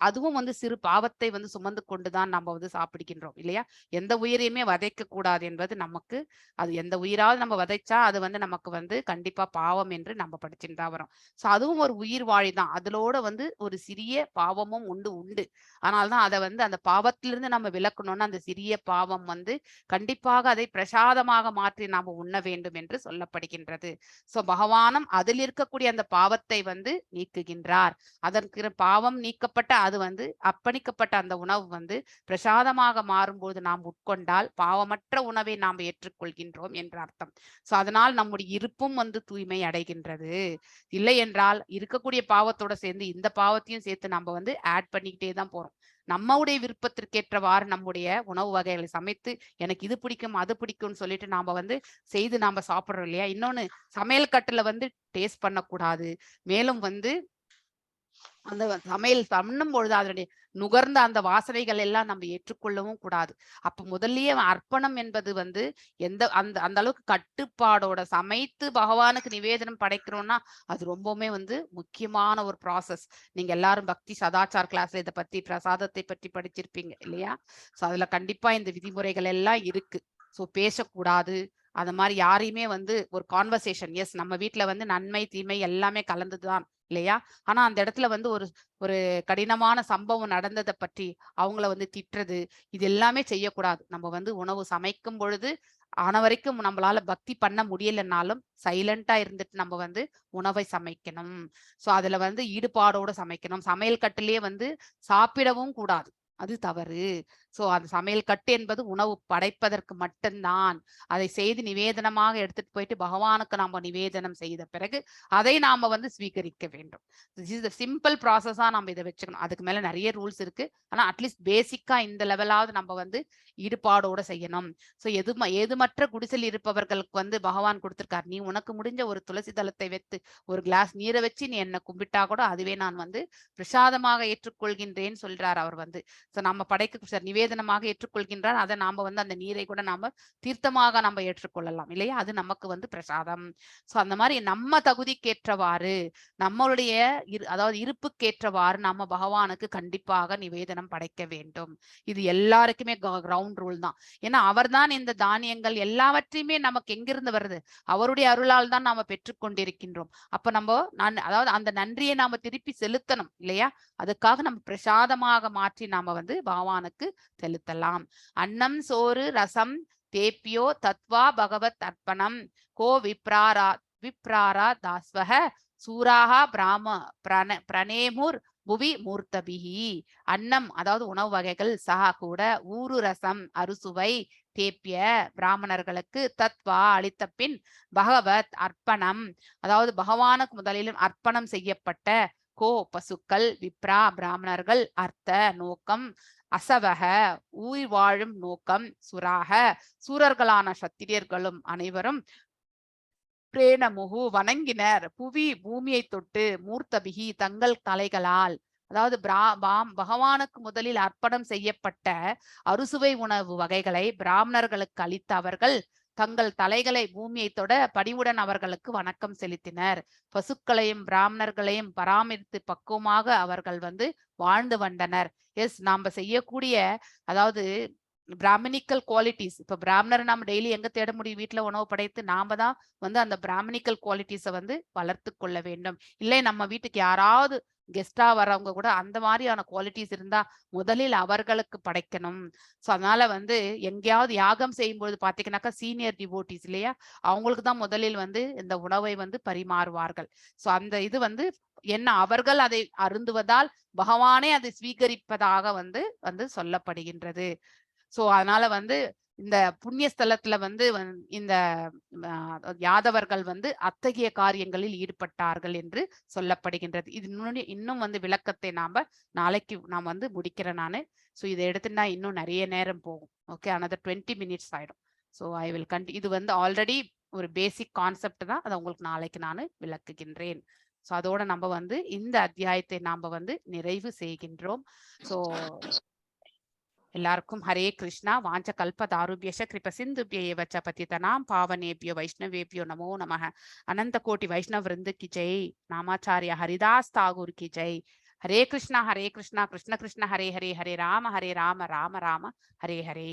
அதுவும் வந்து சிறு பாவத்தை வந்து சுமந்து கொண்டுதான் நம்ம வந்து சாப்பிடுகின்றோம் இல்லையா? எந்த உயிரையுமே வதைக்க கூடாது என்பது நமக்கு, அது எந்த உயிராவது நம்ம வதைச்சா அது வந்து நமக்கு வந்து கண்டிப்பா பாவம் என்று நம்ம படிச்சுட்டு தான் வரோம். ஸோ அதுவும் ஒரு உயிர் வாழி தான். அதோட வந்து ஒரு சிறிய பாவமும் உண்டு. ஆனால்தான் அதை வந்து அந்த பாவத்திலிருந்து நம்ம விலக்கணும்னா அந்த சிறிய பாவம் வந்து கண்டிப்பாக அதை பிரசாதமாக மாற்றி நாம உண்ண வேண்டும் என்று சொல்லப்படுகின்றது. ஸோ பகவானும் அதில் இருக்கக்கூடிய அந்த பாவத்தை வந்து நீக்குகின்றார். அதற்கு பாவம் நீக்கப்பட்ட அது வந்து அர்ப்பணிக்கப்பட்ட அந்த உணவு வந்து பிரசாதமாக மாறும்போது நாம் உட்கொண்டால் பாவமற்ற உணவை நாம் ஏற்றுக்கொள்கின்றோம் என்ற அர்த்தம். ஸோ அதனால் நம்முடைய இருப்பும் வந்து தூய்மை அடைகின்றது. இல்லை என்றால் இருக்கக்கூடிய பாவத்தோட சேர்ந்து இந்த பாவத்தையும் சேர்த்து நம்ம வந்து ஆட் பண்ணிக்கிட்டே தான் போறோம். நம்முடைய விருப்பத்திற்கேற்றவாறு நம்முடைய உணவு வகைகளை சமைத்து எனக்கு இது பிடிக்கும் அது பிடிக்கும்னு சொல்லிட்டு நாம வந்து செய்து நாம சாப்பிட்றோம் இல்லையா? இன்னொன்னு, சமையல் கட்டுல வந்து டேஸ்ட் பண்ணக்கூடாது. மேலும் வந்து அந்த சமையல் பண்ணும் பொழுது அதனுடைய நுகர்ந்த அந்த வாசனைகள் எல்லாம் நம்ம ஏற்றுக்கொள்ளவும் கூடாது. அப்ப முதல்லயே அர்ப்பணம் என்பது வந்து அந்த அளவுக்கு கட்டுப்பாடோட சமைத்து பகவானுக்கு நிவேதனம் படைக்கிறோம்னா அது ரொம்பவுமே வந்து முக்கியமான ஒரு ப்ராசஸ். நீங்க எல்லாரும் பக்தி சதாச்சார் கிளாஸ்ல இதை பத்தி பிரசாதத்தை பற்றி படிச்சிருப்பீங்க இல்லையா? ஸோ அதுல கண்டிப்பா இந்த விதிமுறைகள் எல்லாம் இருக்கு. ஸோ பேசக்கூடாது, அந்த மாதிரி யாரையுமே வந்து ஒரு கான்வர்சேஷன், எஸ் நம்ம வீட்டுல வந்து நன்மை தீமை எல்லாமே கலந்துதான் இல்லையா? ஆனா அந்த இடத்துல வந்து ஒரு கடினமான சம்பவம் நடந்ததை பற்றி அவங்கள வந்து திட்டுறது, இது எல்லாமே செய்யக்கூடாது. நம்ம வந்து உணவு சமைக்கும் பொழுது வரைக்கும் நம்மளால பக்தி பண்ண முடியலன்னாலும் சைலண்டா இருந்துட்டு நம்ம வந்து உணவை சமைக்கணும். ஸோ அதுல வந்து ஈடுபாடோட சமைக்கணும். சமையல் கட்டிலேயே வந்து சாப்பிடவும் கூடாது, அது தவறு. ஸோ அந்த சமையல் கட்டு என்பது உணவு படைப்பதற்கு மட்டும்தான். அதை செய்து நிவேதனமாக எடுத்துட்டு போயிட்டு பகவானுக்கு நாம நிவேதனம் செய்த பிறகு அதை நாம வந்து ஸ்வீகரிக்க வேண்டும். சிம்பிள் ப்ராசஸா நம்ம இதை வச்சுக்கணும். அதுக்கு மேல நிறைய ரூல்ஸ் இருக்கு. ஆனா அட்லீஸ்ட் பேசிக்கா இந்த லெவலாவது நம்ம வந்து ஈடுபாடோட செய்யணும். ஸோ ஏதுமற்ற குடிசையில் இருப்பவர்களுக்கு வந்து பகவான் கொடுத்திருக்காரு, நீ உனக்கு முடிஞ்ச ஒரு துளசி தளத்தை வைத்து ஒரு கிளாஸ் நீரை வச்சு நீ என்ன கும்பிட்டா கூட அதுவே நான் வந்து பிரசாதமாக ஏற்றுக்கொள்கின்றேன்னு சொல்றார் அவர் வந்து. ஸோ நம்ம படைக்க நிவேதனமாக ஏற்றுக்கொள்கின்றார். அதை நாம வந்து அந்த நீரை கூட நாம தீர்த்தமாக நம்ம ஏற்றுக்கொள்ளலாம் இல்லையா? அது நமக்கு வந்து பிரசாதம். ஸோ அந்த மாதிரி நம்ம தகுதிக்கேற்றவாறு நம்மளுடைய அதாவது இருப்புக்கேற்றவாறு நம்ம பகவானுக்கு கண்டிப்பாக நிவேதனம் படைக்க வேண்டும். இது எல்லாருக்குமே கிரவுண்ட் ரூல் தான். ஏன்னா அவர் தான் இந்த தானியங்கள் எல்லாவற்றையுமே நமக்கு எங்கிருந்து வருது? அவருடைய அருளால் தான் நாம பெற்றுக்கொண்டிருக்கின்றோம். அப்ப அதாவது அந்த நன்றியை நாம திருப்பி செலுத்தணும் இல்லையா? அதுக்காக நம்ம பிரசாதமாக மாற்றி நாம வந்து பகவானுக்கு செலுத்தலாம். அன்னம் சோறு ரசம் தேப்பியோ தத்வா பகவத் அர்ப்பணம் கோ விப்ராரா தாஸ்வக சூராகா பிரணேமுர் புவி மூர்த்தபிகி. அன்னம் அதாவது உணவு வகைகள், சஹா கூட, ஊரு ரசம் அறுசுவை, தேப்பிய பிராமணர்களுக்கு, தத்வா அளித்த பின், பகவத் அர்ப்பணம் அதாவது பகவானுக்கு முதலிலும் அர்ப்பணம் செய்யப்பட்ட, கோ பசுக்கள், விப்ரா பிராமணர்கள், அர்த்த நோக்கம், அசவக உயிர் வாழும் நோக்கம், சுராக சூரர்களான சத்திரியர்களும் அனைவரும், பிரேணமுகு வணங்கினர், புவி பூமியை தொட்டு, மூர்த்தபிகி தங்கள் தலைகளால் அதாவது பகவானுக்கு முதலில் அர்ப்பணம் செய்யப்பட்ட அறுசுவை உணவு வகைகளை பிராமணர்களுக்கு அளித்த அவர்கள் தங்கள் தலைகளை பூமியை தொட பணிவுடன் அவர்களுக்கு வணக்கம் செலுத்தினர். பசுக்களையும் பிராமணர்களையும் பராமரித்து பக்குவமாக அவர்கள் வந்து வாழ்ந்து வந்தனர். எஸ், நாம செய்யக்கூடிய அதாவது பிராமணிக்கல் குவாலிட்டிஸ், இப்ப பிராமணரை நாம டெய்லி எங்க தேட முடியும்? வீட்டுல உணவு படைத்து நாம தான் வந்து அந்த பிராமணிக்கல் குவாலிட்டிஸை வந்து வளர்த்து கொள்ள வேண்டும். இல்லை நம்ம வீட்டுக்கு யாராவது கெஸ்டா வரவங்க கூட அந்த மாதிரியான குவாலிட்டிஸ் இருந்தா முதலில் அவர்களுக்கு படைக்கணும். ஸோ அதனால வந்து எங்கேயாவது யாகம் செய்யும்போது பாத்தீங்கன்னாக்கா சீனியர் டிவோட்டிஸ் இல்லையா, அவங்களுக்கு தான் முதலில் வந்து இந்த உணவை வந்து பரிமாறுவார்கள். ஸோ அந்த இது வந்து என்ன, அவர்கள் அதை அருந்துவதால் பகவானே அதை ஸ்வீகரிப்பதாக வந்து வந்து சொல்லப்படுகின்றது. ஸோ அதனால வந்து இந்த புண்ணிய ஸ்தலத்துல வந்து இந்த யாதவர்கள் வந்து அத்தகைய காரியங்களில் ஈடுபட்டார்கள் என்று சொல்லப்படுகின்றது. இது இன்னும் வந்து விளக்கத்தை நாளைக்கு நாம் வந்து முடிக்கிறேன் நானு. ஸோ இதை எடுத்துட்டா இன்னும் நிறைய நேரம் போகும். ஓகே, another 20 minutes ஆயிடும். ஸோ ஐ வில் இது வந்து ஆல்ரெடி ஒரு பேசிக் கான்செப்ட் தான், அதை உங்களுக்கு நாளைக்கு நான் விளக்குகின்றேன். ஸோ அதோட நம்ம வந்து இந்த அத்தியாயத்தை நாம வந்து நிறைவு செய்கின்றோம். ஸோ எல்லாருக்கும் ஹரே கிருஷ்ணா. வாஞ்ச கல்ப தாருபியஷ கிருப சிந்துபிய ஏவச்ச பதிதனாம் பாவனேபியோ வைஷ்ணவேபியோ நமோ நமः. அனந்த கோட்டி வைஷ்ணவ விருந்து கி ஜெய். நாமாச்சாரிய ஹரிதாஸ் தாகூர் கி ஜெய். ஹரே கிருஷ்ணா கிருஷ்ண கிருஷ்ண ஹரே ஹரே, ஹரே ராம ராம ராம ஹரே ஹரே.